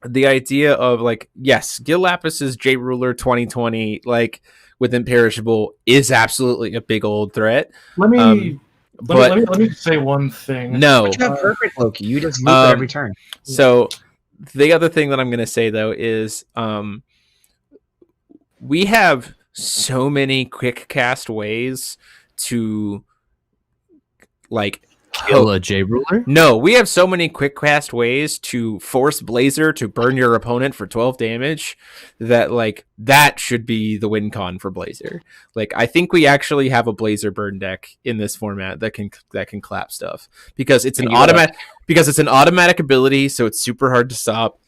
the idea of like, yes, Gil Lapis's J Ruler 2020 like with Imperishable is absolutely a big old threat.
Let me say one thing.
No,
but you have perfect Loki. You just loop it every turn.
So the other thing that I'm going to say, though, is we have so many quick cast ways to, like...
Kill a J Ruler?
No, we have so many quick cast ways to force Blazer to burn your opponent for 12 damage that, like, that should be the win con for Blazer. Like, I think we actually have a Blazer burn deck in this format that can clap stuff because it's an automatic ability, so it's super hard to stop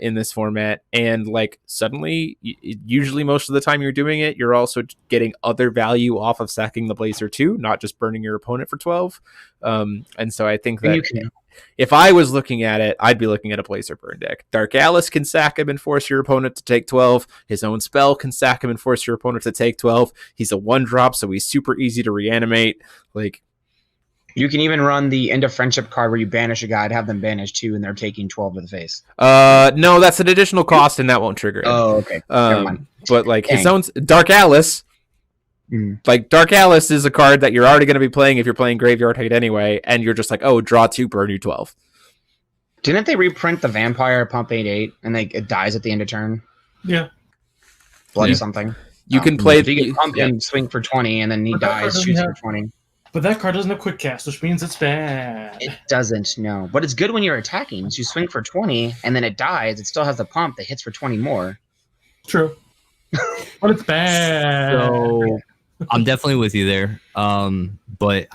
in this format. And like suddenly, usually most of the time you're doing it, you're also getting other value off of sacking the Blazer too, not just burning your opponent for 12. And so I think that if I was looking at it, I'd be looking at a Blazer burn deck. Dark Alice can sack him and force your opponent to take 12. His own spell can sack him and force your opponent to take 12. He's a 1-drop, so he's super easy to reanimate. Like,
you can even run the End of Friendship card where you banish a guy and have them banished too, and they're taking 12 to the face.
No, that's an additional cost, and that won't trigger it.
Oh, okay. Never mind.
But like his own Dark Alice, like Dark Alice is a card that you're already going to be playing if you're playing Graveyard Hate anyway, and you're just like, oh, draw 2, burn you 12.
Didn't they reprint the Vampire Pump 8/8 and it dies at the end of turn?
Yeah.
Bloody something.
You can play.
So you can pump and swing for 20, and then he dies, shoots for 20.
But that card doesn't have quick cast, which means it's bad.
It doesn't, no. But it's good when you're attacking. So you swing for 20, and then it dies. It still has the pump that hits for 20 more.
True. But it's bad.
So I'm definitely with you there. But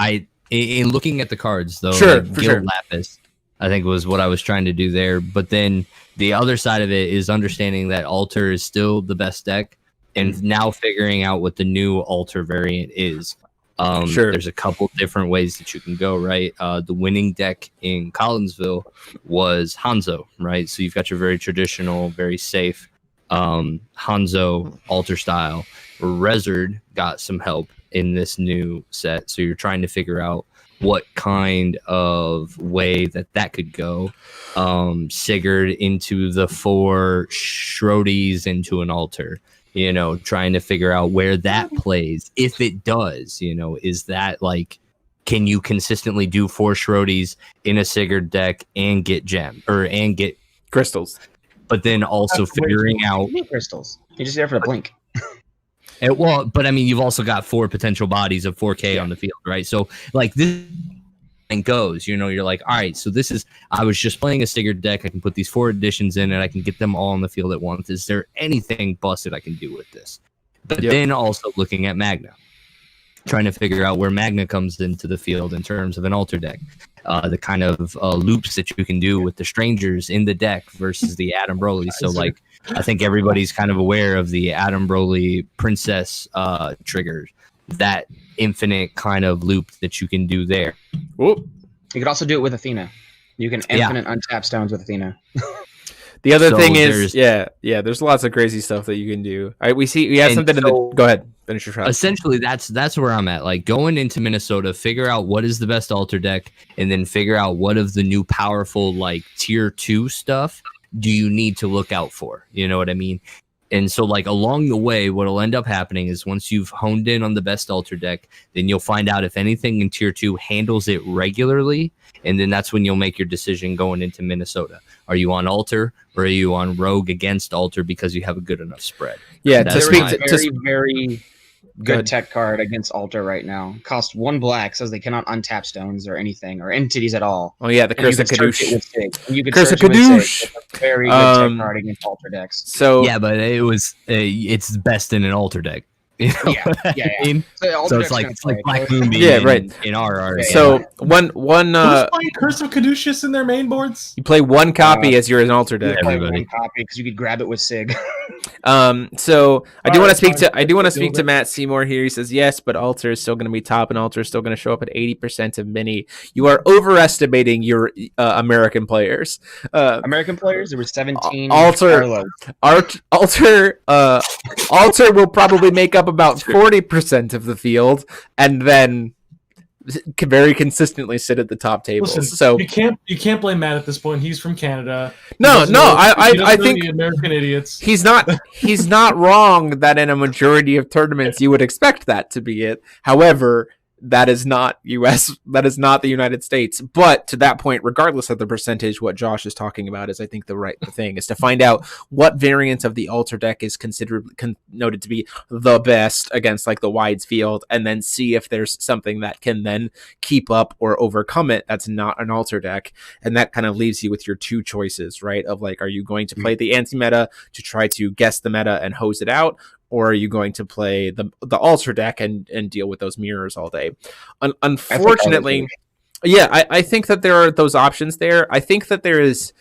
in looking at the cards, though,
sure,
like Gil Lapis, I think was what I was trying to do there. But then the other side of it is understanding that Alter is still the best deck, and now figuring out what the new Alter variant is. There's a couple different ways that you can go, right? The winning deck in Collinsville was Hanzo, right? So you've got your very traditional, very safe Hanzo Alter style. Rezard got some help in this new set, so you're trying to figure out what kind of way that could go. Sigurd into the 4 Shrodies into an Alter. You know, trying to figure out where that plays. If it does, you know, is that like, can you consistently do 4 Shrodies in a Sigurd deck and get gem and get
crystals? But
then also figuring out
crystals. You're just there for the blink.
But I mean, you've also got 4 potential bodies of 4K on the field, right? So like this and goes, you know, you're like, all right, so this is, I was just playing a Sigurd deck. I can put these 4 additions in and I can get them all on the field at once. Is there anything busted I can do with this? But then also looking at Magna, trying to figure out where Magna comes into the field in terms of an Alter deck, the kind of loops that you can do with the strangers in the deck versus the Adam Broly. So like, I think everybody's kind of aware of the Adam Broly Princess trigger, that infinite kind of loop that you can do there.
You could also do it with Athena. You can infinite untap stones with Athena.
The other thing is, there's lots of crazy stuff that you can do. We have something in the. Go ahead, finish your shot.
Essentially, that's where I'm at. Like going into Minnesota, figure out what is the best altar deck, and then figure out what of the new powerful like tier 2 stuff do you need to look out for. You know what I mean? And so, like, along the way, what will end up happening is once you've honed in on the best altar deck, then you'll find out if anything in tier 2 handles it regularly. And then that's when you'll make your decision going into Minnesota. Are you on altar or are you on rogue against altar because you have a good enough spread?
Yeah,
to speak to very good tech card against altar right now. Cost 1 black, says they cannot untap stones or anything or entities at all.
Oh yeah, the Curse of Kadoosh.
Curse of Kadoosh. Very good tech card against altar decks.
So
yeah, but it's best in an altar deck. You know
yeah.
I mean? So it's like Black Moon being in our
So one
Who's playing Curse of Caduceus in their main boards?
You play 1 copy as you're an altar deck.
You play 1 copy because you could grab it with Sig.
So I do want to speak to Matt Seymour here. He says yes, but altar is still going to be top, and altar is still going to show up at 80% of mini. You are overestimating your American players.
American players, there were 17.
Altar will probably make up about 40% of the field, and then very consistently sit at the top tables.
Listen,
so
you can't blame Matt at this point. He's from Canada.
I think
the American idiots.
He's not wrong that in a majority of tournaments you would expect that to be it. However, that is not the United States. But to that point, regardless of the percentage, what Josh is talking about is, I think, the right thing is to find out what variant of the altar deck is noted to be the best against like the wides field, and then see if there's something that can then keep up or overcome it that's not an altar deck. And that kind of leaves you with your 2 choices, right? Of like, are you going to play the anti-meta to try to guess the meta and hose it out? Or are you going to play the altar deck and deal with those mirrors all day? Unfortunately, I think that there are those options there. I think that this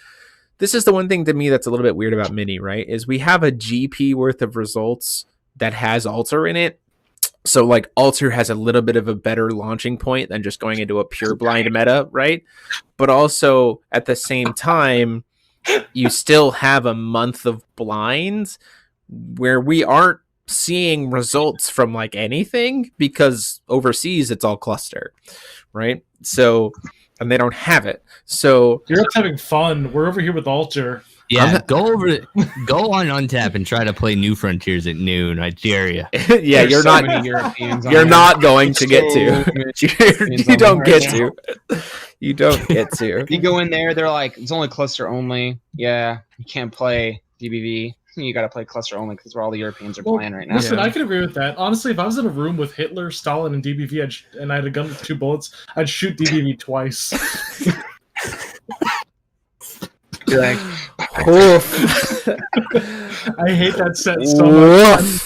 is the one thing to me that's a little bit weird about mini, right? Is we have a GP worth of results that has altar in it. So like altar has a little bit of a better launching point than just going into a pure blind meta, right? But also at the same time, you still have a month of blinds where we aren't seeing results from like anything, because overseas it's all cluster, right? So, and they don't have it. So
you're just having fun. We're over here with altar.
Yeah, go on Untap and try to play New Frontiers at noon. I dare you.
Yeah, you're not going to get to. You don't get to. You don't get to.
You go in there, they're like, it's only cluster only. Yeah, you can't play DBV. You got to play cluster only because where all the Europeans are playing right now.
Listen, I can agree with that. Honestly, if I was in a room with Hitler, Stalin, and DBV, and I had a gun with 2 bullets, I'd shoot DBV twice.
You're like,
I hate that set so much.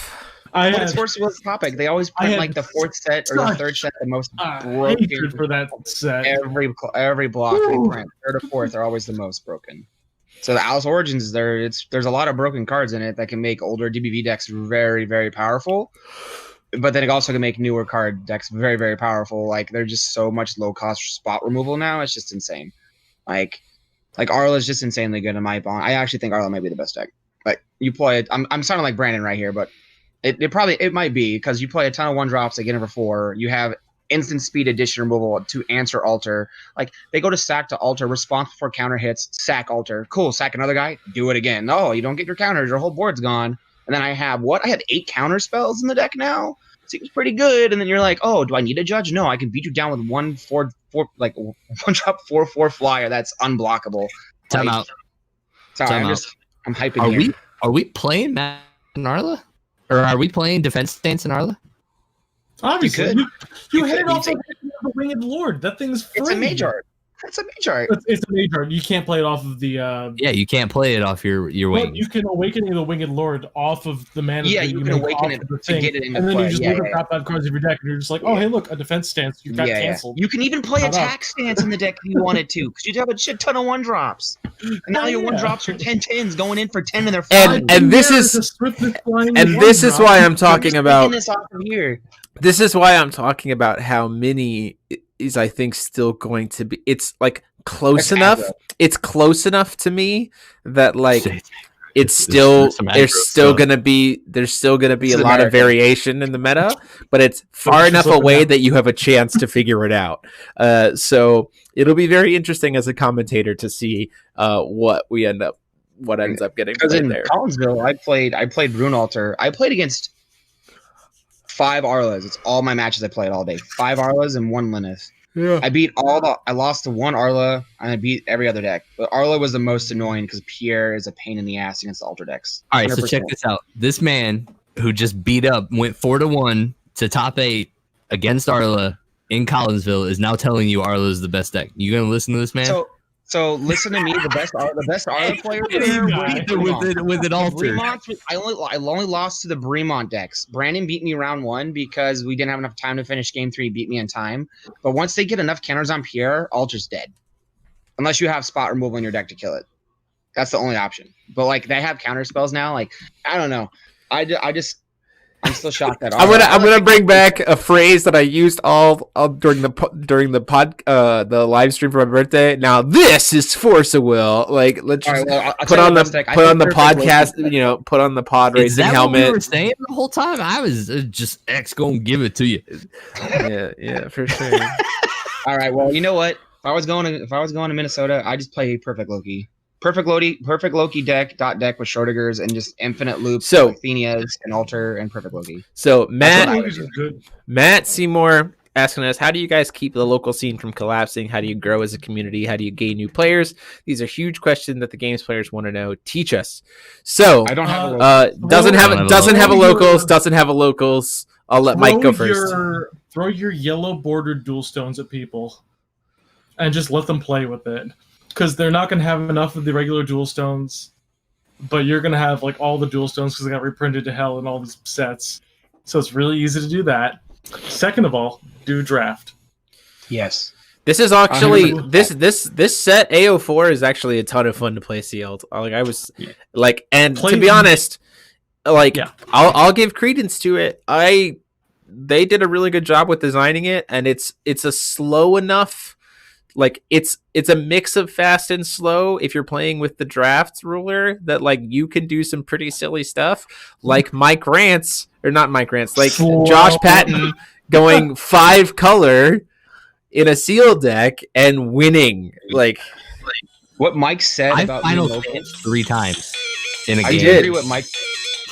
It's worse with this topic. They always put like the 4th set or the 3rd set, the most broken
hatred for that set.
Every block they print, 3rd or 4th are always the most broken. So the Alice Origins, there's a lot of broken cards in it that can make older DBV decks very, very powerful. But then it also can make newer card decks very, very powerful. Like, they're just so much low-cost spot removal now. It's just insane. Like Arla is just insanely good in my opinion. I actually think Arla might be the best deck. Like, you play it. I'm sounding like Brandon right here, but it might be because you play a ton of 1-drops that get in for 4. You have instant speed addition removal to answer altar. Like, they go to sack to altar, response before counter hits, sack altar. Cool, sack another guy, do it again. No, you don't get your counters, your whole board's gone. And then I have 8 counter spells in the deck now? Seems pretty good. And then you're like, oh, do I need a judge? No, I can beat you down with 1/4, like 1-drop 4/4 flyer that's unblockable.
Time out.
Sorry, I'm hyping here.
Are we playing Matt and Arla? Or are we playing Defense Stance and Arla?
Obviously, you hit it off of the Winged Lord. That thing's free.
It's a mage art. It's a mage art.
It's a mage art. You can't play it off of the.
Yeah, you can't play it off your wing.
You can awaken the Winged Lord off of the mana.
Yeah, you can awaken it to get it into
and then
play.
You just leave it top 5 cards of your deck, and you're just like, oh, hey, look, a defense stance. You got canceled.
You can even play attack stance in the deck if you wanted to, because you have a shit ton of 1-drops. And now your 1-drops are 10/10s going in for 10 and they're flying.
And this is why I'm talking about
this off of here.
This is why I'm talking about how mini is, I think, still going to be. It's like close
That's
enough.
aggro.
It's close enough to me that like it's
There's
still
some aggro
there's still
stuff.
gonna be a
This is
lot of
America.
variation in the meta, but it's far
it's just
enough
up and
away
down.
that you have a chance to figure it out. So it'll be very interesting as a commentator to see what ends up getting
Because
played
in
there.
Collinsville, I played Rune Altar. I played against 5 Arlas. It's all my matches I played all day. 5 Arlas and 1 Lineth.
Yeah.
I lost to 1 Arla and I beat every other deck. But Arla was the most annoying because Pierre is a pain in the ass against the Altar decks.
All right, so
100%.
check this out. This man who just went 4-1 to top 8 against Arla in Collinsville is now telling you Arla is the best deck. You gonna listen to this man?
So listen to me. The best Arla player
He beat it with an altar.
I only lost to the Bremont decks. Brandon beat me round 1 because we didn't have enough time to finish game 3. He beat me in time. But once they get enough counters on Pierre, Altar's dead. Unless you have spot removal in your deck to kill it. That's the only option. But like they have counter spells now. Like I don't know. I'm still shocked that
I'm gonna bring back a phrase that I used all during the live stream for my birthday. Now this is Force of Will. Like let's just put on the podcast. Put on the pod
Is
racing
that
helmet.
what we were saying the whole time? I was just X gonna give it to you.
Yeah, for sure.
All right. Well, you know what? If I was going to Minnesota, I just play Perfect Loki. Perfect Loki deck with Schrodinger's and just infinite loops.
So-
like Athenia's and Altar and Perfect Loki.
So
That's what I
These are good.
Matt Seymour asking us, how do you guys keep the local scene from collapsing? How do you grow as a community? How do you gain new players? These are huge questions that the games players want to know. Teach us. So
I don't have a
doesn't have a locals.
Throw
Doesn't have a locals. I'll let Mike go first.
Throw your yellow bordered dual stones at people, and just let them play with it. Because they're not going to have enough of the regular dual stones, but you're going to have like all the dual stones because they got reprinted to hell in all these sets. So it's really easy to do that. Second of all, do a draft.
yes.
This is actually
100%.
this set AO4 is actually a ton of fun to play sealed. Like I was like, and
Play
to be
them.
honest, like
Yeah.
I'll give credence to it. They did a really good job with designing it, and it's a slow enough. Like it's a mix of fast and slow if you're playing with the drafts ruler that like you can do some pretty silly stuff like Mike Rance or not Mike Rance like
Slow.
Josh Patton going 5 color in a seal deck and winning like
What Mike said
I
about
final
new
finished
locals.
3 times in a
I
game.
do agree with Mike.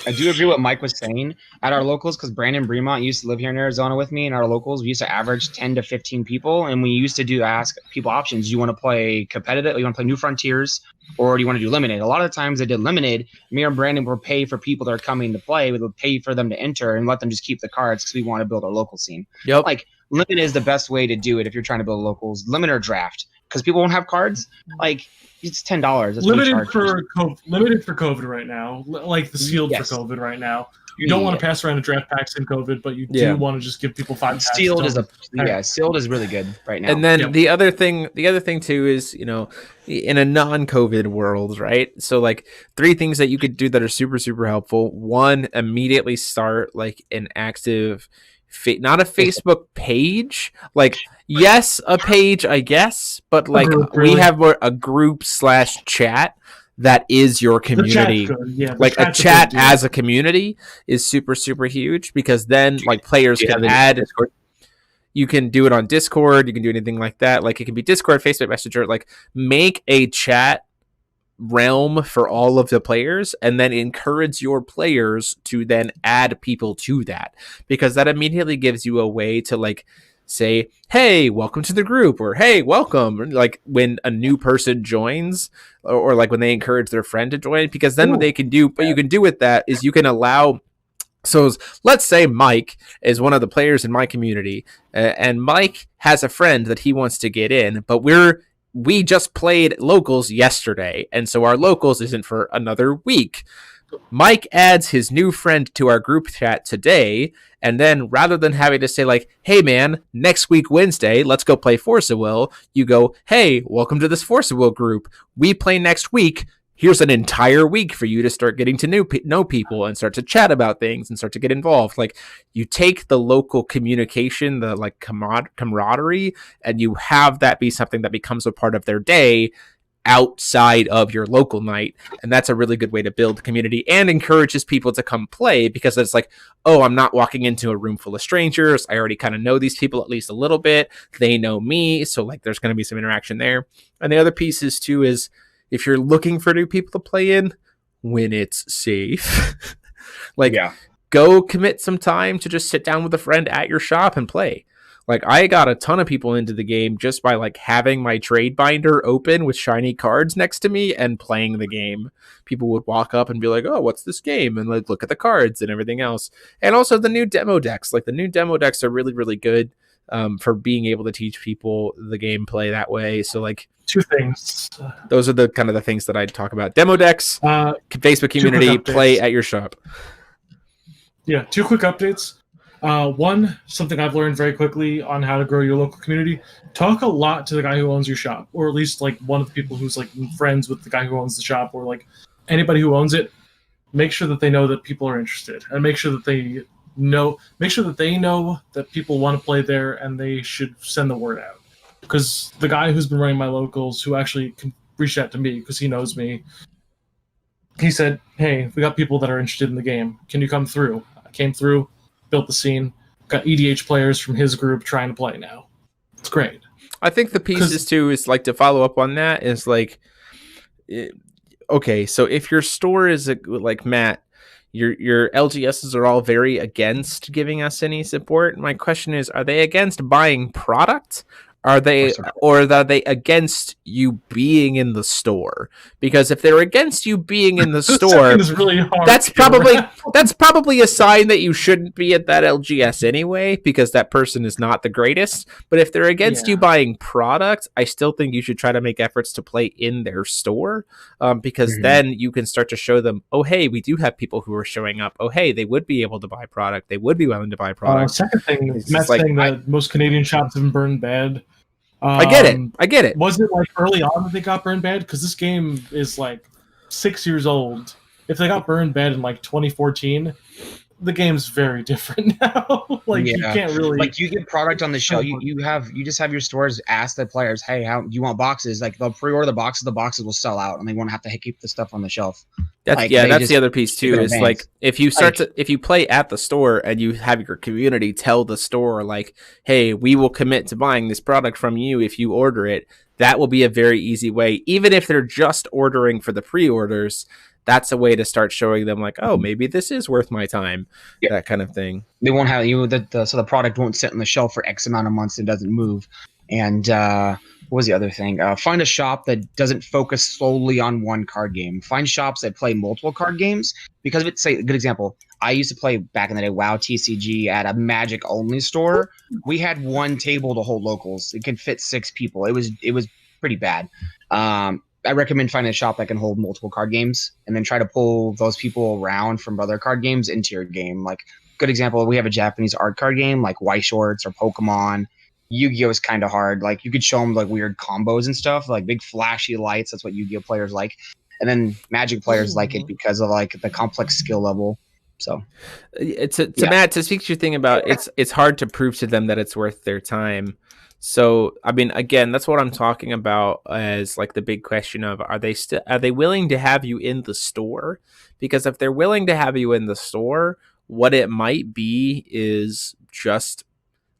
I do agree what Mike was saying at our locals because Brandon Bremont used to live here in Arizona with me. In our locals, we used to average 10 to 15 people, and we used to ask people options. Do you want to play competitive? You want to play New Frontiers, or do you want to do limited? A lot of the times they did limited. Me and Brandon would pay for people that are coming to play. We would pay for them to enter and let them just keep the cards because we want to build our local scene.
yep.
Like limited is the best way to do it if you're trying to build locals. Limit or draft because people won't have cards. Like it's $10. That's what we
Limited
charge.
for COVID right now, like the sealed
Yes.
for COVID right now. You don't want to pass around a draft packs in COVID, but you do want to just give people 5 packs.
Sealed is really good right now.
And then
Yep.
the other thing too is, in a non-COVID world, right? So like 3 things that you could do that are super, super helpful. 1, immediately start like an active, not a Facebook page, like yes, a page, I guess, but like
group,
we
really.
have more a group /chat that is your community. Like a chat as a community is super, super huge because then like players can add.
Discord?
You can do it on Discord. You can do anything like that. Like it can be Discord, Facebook Messenger. Like make a chat realm for all of the players and then encourage your players to then add people to that because that immediately gives you a way to like say, hey, welcome to the group, or hey, welcome, like when a new person joins or like when they encourage their friend to join, because then what they can do, what you can do with that is you can allow. So let's say Mike is one of the players in my community and Mike has a friend that he wants to get in, but we just played locals yesterday, and so our locals isn't for another week. Mike adds his new friend to our group chat today, and then rather than having to say like, hey man, next week Wednesday, let's go play Force of Will, you go, hey, welcome to this Force of Will group. We play next week. here's an entire week for you to start getting to know people and start to chat about things and start to get involved. Like, you take the local communication, the like camaraderie, and you have that be something that becomes a part of their day outside of your local night. And that's a really good way to build the community and encourages people to come play, because it's like, oh, I'm not walking into a room full of strangers. I already kind of know these people at least a little bit. They know me. So like, there's going to be some interaction there. And the other piece is too, is if you're looking for new people to play in, when it's safe, like, go commit some time to just sit down with a friend at your shop and play. Like, I got a ton of people into the game just by like having my trade binder open with shiny cards next to me and playing the game. People would walk up and be like, oh, what's this game? And like, look at the cards and everything else. And also the new demo decks. Like, the new demo decks are really, really good for being able to teach people the gameplay that way. So like,
two things.
Those are the kind of the things that I'd talk about. Demo decks, Facebook community, play at your shop.
Yeah, two quick updates. One, something I've learned very quickly on how to grow your local community. Talk a lot to the guy who owns your shop, or at least like one of the people who's like friends with the guy who owns the shop, or like anybody who owns it. Make sure that they know that people are interested, and make sure that they know that people want to play there, and they should send the word out. Because the guy who's been running my locals, who actually reached out to me because he knows me, he said, hey, we got people that are interested in the game. Can you come through? I came through, built the scene, got EDH players from his group trying to play now. It's great. I
think the pieces too is like, to follow up on that is like, okay, so if your store is like Matt, your LGSs are all very against giving us any support. My question is, are they against buying product? Or are they against you being in the store? Because if they're against you being in the store,
really hard,
that's probably a sign that you shouldn't be at that LGS anyway, because that person is not the greatest. But if they're against you buying product, I still think you should try to make efforts to play in their store, because then you can start to show them, oh, hey, we do have people who are showing up. Oh, hey, they would be able to buy product. They would be willing to buy product.
Second thing, Matt's saying that most Canadian shops have been burned bad.
I get it.
Was it like early on that they got burned bad? Because this game is like 6 years old. If they got burned bad in like 2014, the game's very different now. You can't really
like, you get product on the show. You just have your stores ask the players, hey, how do you want boxes? Like, they'll pre-order the boxes will sell out, and they won't have to keep the stuff on the shelf.
That's the other piece too, is like, if you play at the store and you have your community tell the store like, hey, we will commit to buying this product from you if you order it, that will be a very easy way. Even if they're just ordering for the pre-orders, that's a way to start showing them like, oh, maybe this is worth my time, that kind of thing.
They won't have so the product won't sit on the shelf for X amount of months and doesn't move. And what was the other thing? Find a shop that doesn't focus solely on one card game. Find shops that play multiple card games, because it's a good example. I used to play back in the day WoW TCG at a Magic only store. We had one table to hold locals. It could fit 6 people. It was pretty bad. I recommend finding a shop that can hold multiple card games, and then try to pull those people around from other card games into your game. Like, good example, we have a Japanese art card game like White Shorts or Pokemon. Yu-Gi-Oh is kind of hard. Like, you could show them like weird combos and stuff, like big flashy lights. That's what Yu-Gi-Oh players like. And then Magic players like it because of like the complex skill level. So
Matt, to speak to your thing about it's hard to prove to them that it's worth their time. So, I mean, again, that's what I'm talking about as like the big question of, are they willing to have you in the store? Because if they're willing to have you in the store, what it might be is just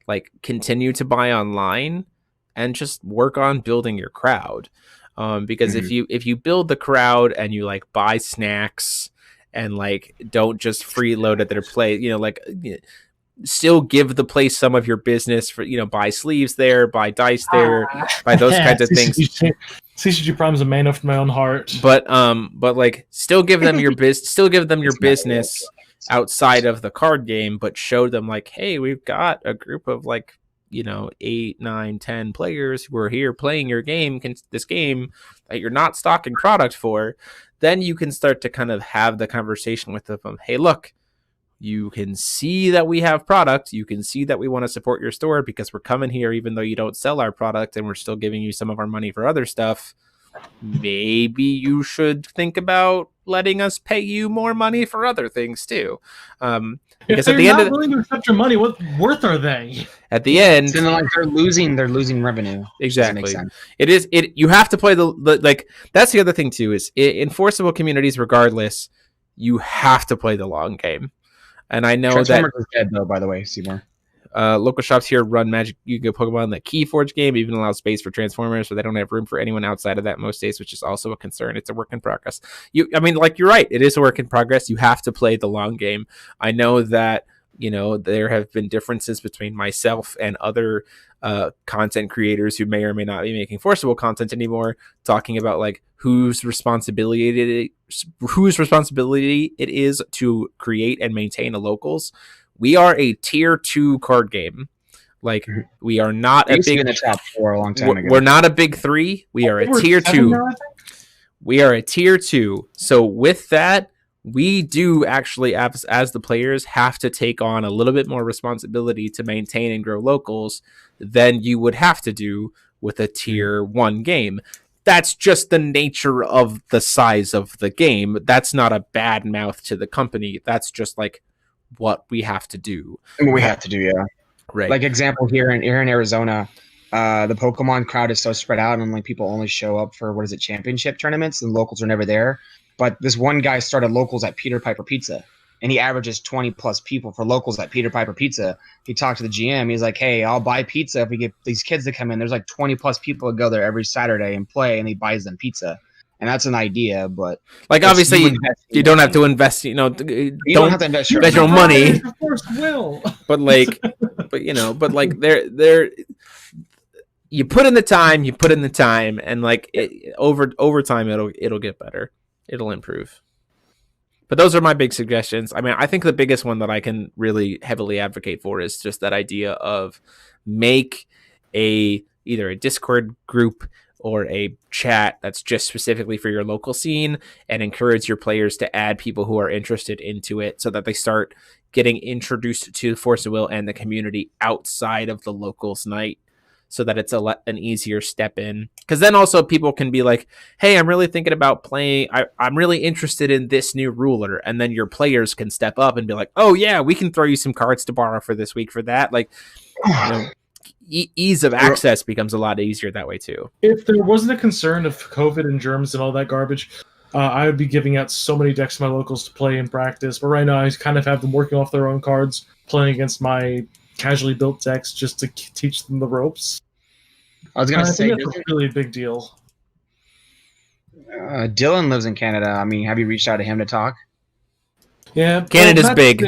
like continue to buy online and just work on building your crowd. Because if you build the crowd and you like buy snacks and like don't just freeload at their place, still give the place some of your business for, buy sleeves there, buy dice there, buy those kinds of things.
CCG Prime's a man after my own heart.
But like still give them your business outside of the card game, but show them like, hey, we've got a group of like, 8, 9, 10 players who are here playing your game, this game that you're not stocking product for. Then you can start to kind of have the conversation with them. Hey, look, you can see that we have product. You can see that we want to support your store because we're coming here even though you don't sell our product, and we're still giving you some of our money for other stuff. maybe you should think about letting us pay you more money for other things too. Because
if
at the
they're
end
not
of
willing to accept your money, what worth are they?
at the end,
So then, like, they're losing revenue.
exactly.
Doesn't make sense.
It is it. You have to play the like. That's the other thing too. Is enforceable communities, regardless, you have to play the long game. And I know that
Transformers is dead though. By the way, Seymour.
local shops here run Magic Yu-Gi-Oh! Pokemon. The Keyforge game even allows space for Transformers, but they don't have room for anyone outside of that most days, which is also a concern. It's a work in progress. You're right. It is a work in progress. You have to play the long game. I know that, there have been differences between myself and other content creators who may or may not be making forcible content anymore, talking about like whose responsibility it is to create and maintain a locals. We are a tier 2 card game. Like, we are not a big
in the top 4 a long time ago.
We're not a big 3. We are a tier 2. We are a tier 2. So with that, we do actually, as the players, have to take on a little bit more responsibility to maintain and grow locals than you would have to do with a tier 1 game. That's just the nature of the size of the game. That's not a bad mouth to the company. That's just like what we have to do.
We have to do, yeah.
Right.
Like example here in Arizona, the Pokemon crowd is so spread out, and like people only show up for championship tournaments, and locals are never there. But this one guy started locals at Peter Piper Pizza, and he averages 20 plus people for locals at Peter Piper Pizza. He talked to the GM. He's like, "Hey, I'll buy pizza if we get these kids to come in." There's like 20 plus people that go there every Saturday and play, and he buys them pizza. And that's an idea, but
like obviously you don't have to invest. You don't
have to invest
your own money.
Of course, will.
But they're you put in the time, and like over time it'll get better. It'll improve. But those are my big suggestions. I mean, I think the biggest one that I can really heavily advocate for is just that idea of make either a Discord group or a chat that's just specifically for your local scene, and encourage your players to add people who are interested into it so that they start getting introduced to Force of Will and the community outside of the locals night, so that it's an easier step in. Because then also people can be like, hey, I'm really thinking about playing. I'm really interested in this new ruler. And then your players can step up and be like, oh yeah, we can throw you some cards to borrow for this week for that. Like, ease of access becomes a lot easier that way too.
If there wasn't a concern of COVID and germs and all that garbage, I would be giving out so many decks to my locals to play and practice. But right now, I kind of have them working off their own cards, playing against my casually built decks just to teach them the ropes.
I was going to say,
that's a really big deal.
Dylan lives in Canada. I mean, have you reached out to him to talk?
Yeah,
Canada's big.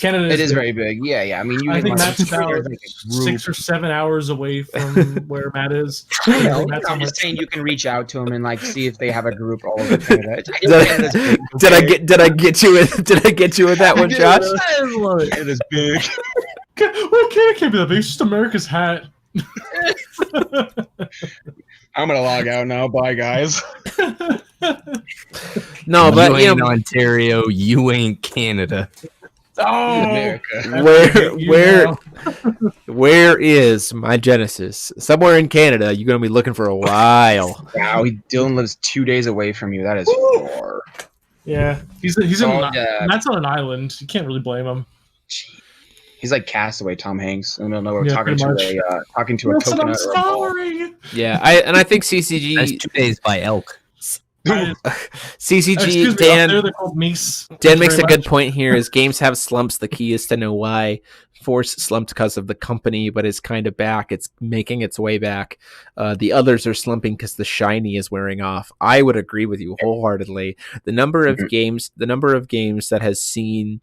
It is very big. Yeah. I mean,
I think Matt's about 6 or 7 hours away from where Matt is.
I'm just saying you can reach out to him and like see if they have a group all over Canada.
Did I get you with that one, Josh?
It is big.
Well, Canada can't be that big. It's just America's hat.
I'm gonna log out now. Bye, guys.
No, but you ain't Ontario. You ain't Canada.
Oh,
where is my Genesis? Somewhere in Canada. You're gonna be looking for a while.
Wow, Dylan lives 2 days away from you. That is far.
Yeah, he's Matt's on an island. You can't really blame him.
He's like Castaway Tom Hanks. I don't know. We're talking to a coconut.
I'm sorry.
Yeah, I think CCG.
That's 2 days by elk.
CCG Dan makes a good point here. Is games have slumps. The key is to know why. Force slumped because of the company, but is kind of back. It's making its way back. The others are slumping because the shiny is wearing off. I would agree with you wholeheartedly. The number of games that has seen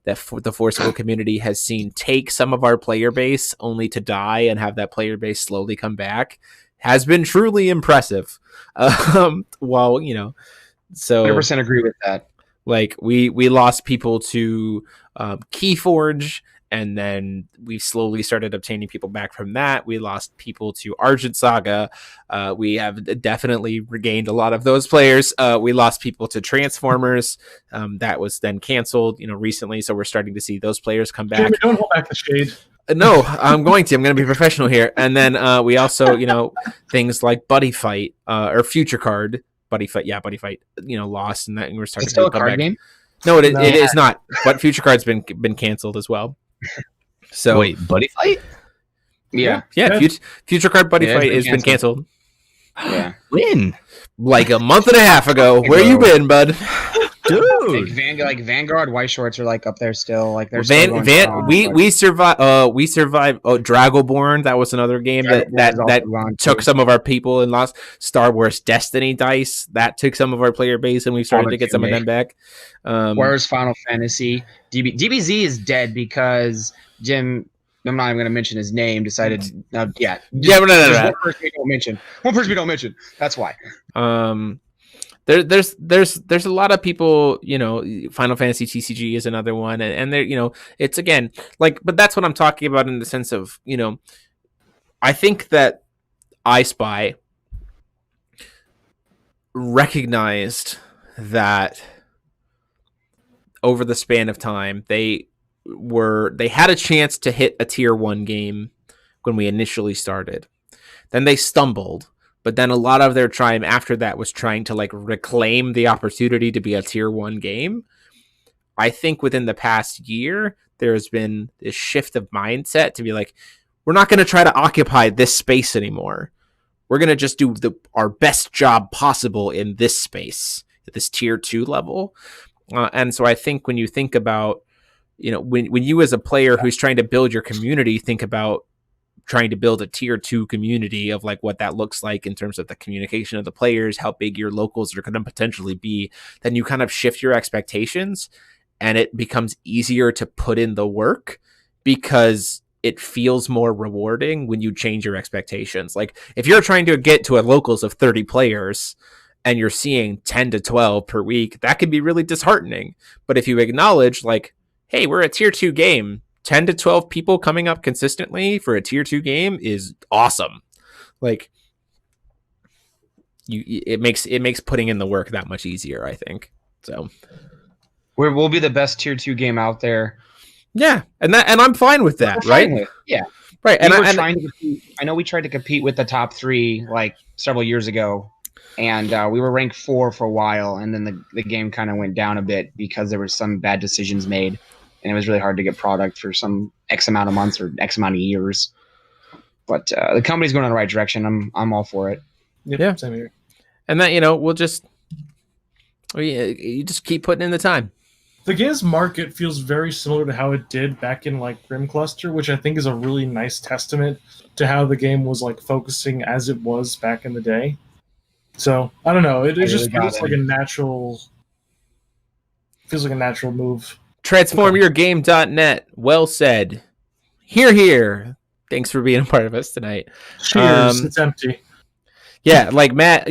that the Forcible community has seen take some of our player base only to die and have that player base slowly come back has been truly impressive. So
100% agree with that.
Like we lost people to Keyforge, and then we slowly started obtaining people back from that. We lost people to Argent Saga. We have definitely regained a lot of those players. We lost people to Transformers. That was then canceled, recently. So we're starting to see those players come back.
Jamie, don't hold back the shade.
No, I'm going to be professional here. And then we also, things like Buddy Fight or Future Card. Buddy Fight, lost, and that and we're starting
It's still
to
a
come
card
back.
game?
No, it is not. But Future Card's been canceled as well. So
Wait, Buddy Fight?
Yeah.
Future Card Buddy
Yeah, it's
Fight
been
has been canceled.
Yeah.
When?
Like a month and a half ago. Where you been, bud?
Dude.
Vanguard White Shorts are like up there still. Like they're
we survived. We survived. Oh, Dragonborn. That was another game that took some of our people and lost. Star Wars Destiny dice that took some of our player base, and we started to get some of them back.
Where's Final Fantasy? DBZ is dead because Jim. I'm not even going to mention his name. Decided, no. One person we don't mention. That's why.
There's a lot of people, Final Fantasy TCG is another one, and there, it's again but that's what I'm talking about in the sense of, I think that I Spy recognized that over the span of time they had a chance to hit a tier 1 game when we initially started. Then they stumbled, but then a lot of their time after that was trying to reclaim the opportunity to be a tier 1 game. I think within the past year there has been this shift of mindset to be we're not going to try to occupy this space anymore. We're going to just do our best job possible in this space, at this tier 2 level. And so I think when you think about, when you as a player who's trying to build your community, think about trying to build a tier 2 community of what that looks like in terms of the communication of the players, how big your locals are going to potentially be, then you kind of shift your expectations and it becomes easier to put in the work because it feels more rewarding when you change your expectations. If you're trying to get to a locals of 30 players and you're seeing 10 to 12 per week, that can be really disheartening. But if you acknowledge hey, we're a tier 2 game, 10 to 12 people coming up consistently for a tier 2 game is awesome. It makes putting in the work that much easier, I think. So
we'll be the best tier 2 game out there.
Yeah, and I'm fine with that, right?
Yeah.
Right.
I know we tried to compete with the top 3 several years ago, and we were ranked 4 for a while, and then the game kind of went down a bit because there were some bad decisions made. And it was really hard to get product for some X amount of months or X amount of years. But the company's going in the right direction. I'm all for it.
Yep,
yeah,
same here.
And that you just keep putting in the time.
The game's market feels very similar to how it did back in Grim Cluster, which I think is a really nice testament to how the game was focusing as it was back in the day. So I don't know. It just feels like a natural. Feels like a natural move.
Transformyourgame.net. Well said. Here. Thanks for being a part of us tonight.
Cheers. It's empty.
Yeah, Matt,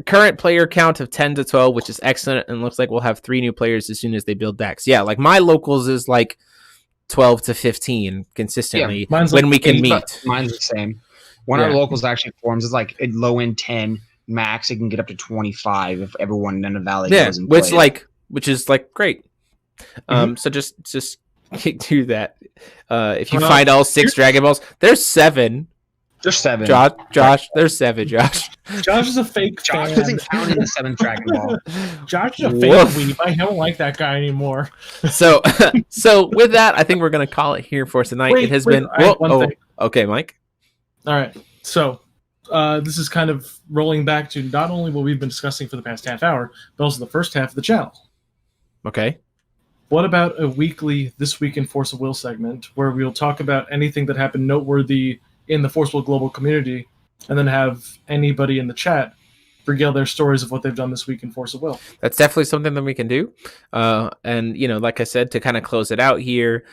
current player count of 10 to 12, which is excellent, and looks like we'll have 3 new players as soon as they build decks. Yeah, my locals is 12 to 15 consistently when we can meet.
Mine's the same. When our locals actually forms, it's low end 10, max it can get up to 25 if everyone in the valley goes and plays.
Which is great. So just do that. If you find all 6 Dragon Balls, there's 7.
There's 7.
Josh, there's 7, Josh.
Josh is a fake
Josh
fan.
doesn't count in the 7th Dragon Ball.
Josh is a fake weeb. I don't like that guy anymore.
So with that, I think we're going to call it here for tonight. It has been... okay, Mike.
All right. So this is kind of rolling back to not only what we've been discussing for the past half hour, but also the first half of the channel.
Okay.
What about a weekly This Week in Force of Will segment where we'll talk about anything that happened noteworthy in the Force of Will global community and then have anybody in the chat regale their stories of what they've done this week in Force of Will?
That's definitely something that we can do. And, like I said, to kind of close it out here,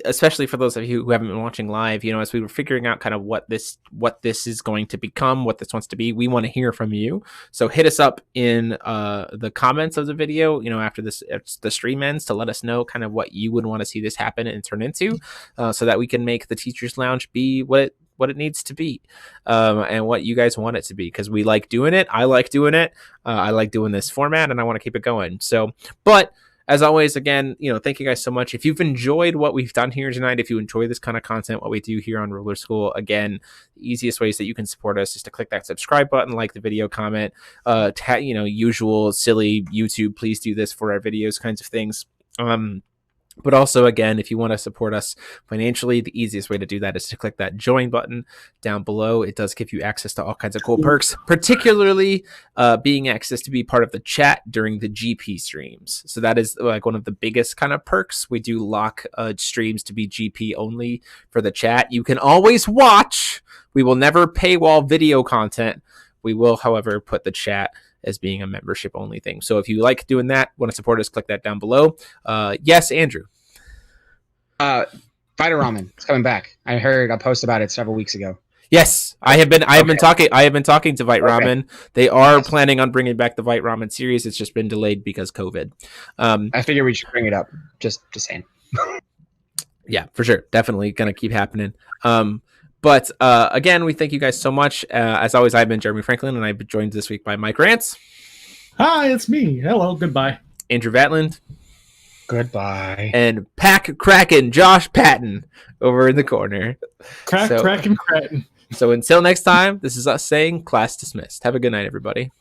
especially for those of you who haven't been watching live, as we were figuring out kind of what this is going to become, what this wants to be, we want to hear from you. So hit us up in the comments of the video, after the stream ends, to let us know kind of what you would want to see this happen and turn into, so that we can make the Teachers Lounge be what it needs to be, and what you guys want it to be, because we like doing it. I like doing it. I like doing this format, and I want to keep it going. So, but as always, again, thank you guys so much. If you've enjoyed what we've done here tonight, if you enjoy this kind of content, what we do here on Ruler School, again, the easiest ways that you can support us is to click that subscribe button, like the video, comment, usual silly YouTube, please do this for our videos kinds of things. But also, again, if you want to support us financially, the easiest way to do that is to click that join button down below. It does give you access to all kinds of cool perks, particularly being access to be part of the chat during the GP streams. So that is like one of the biggest kind of perks. We do lock streams to be GP only for the chat. You can always watch. We will never paywall video content. We will, however, put the chat as being a membership only thing. So if you like doing that, want to support us, click that down below. Yes, Andrew.
Fighter Ramen, it's coming back. I heard a post about it several weeks ago.
Yes, I have been talking to Vite Ramen. They are planning on bringing back the Vite Ramen series. It's just been delayed because COVID.
I figure we should bring it up. Just saying.
Yeah, for sure. Definitely going to keep happening. But again, we thank you guys so much. As always, I've been Jeremy Franklin, and I've been joined this week by Mike Rance.
Hi, it's me. Hello, goodbye.
Andrew Vatland.
Goodbye.
And Pack Kraken Josh Patton over in the corner.
Kraken.
So until next time, this is us saying class dismissed. Have a good night, everybody.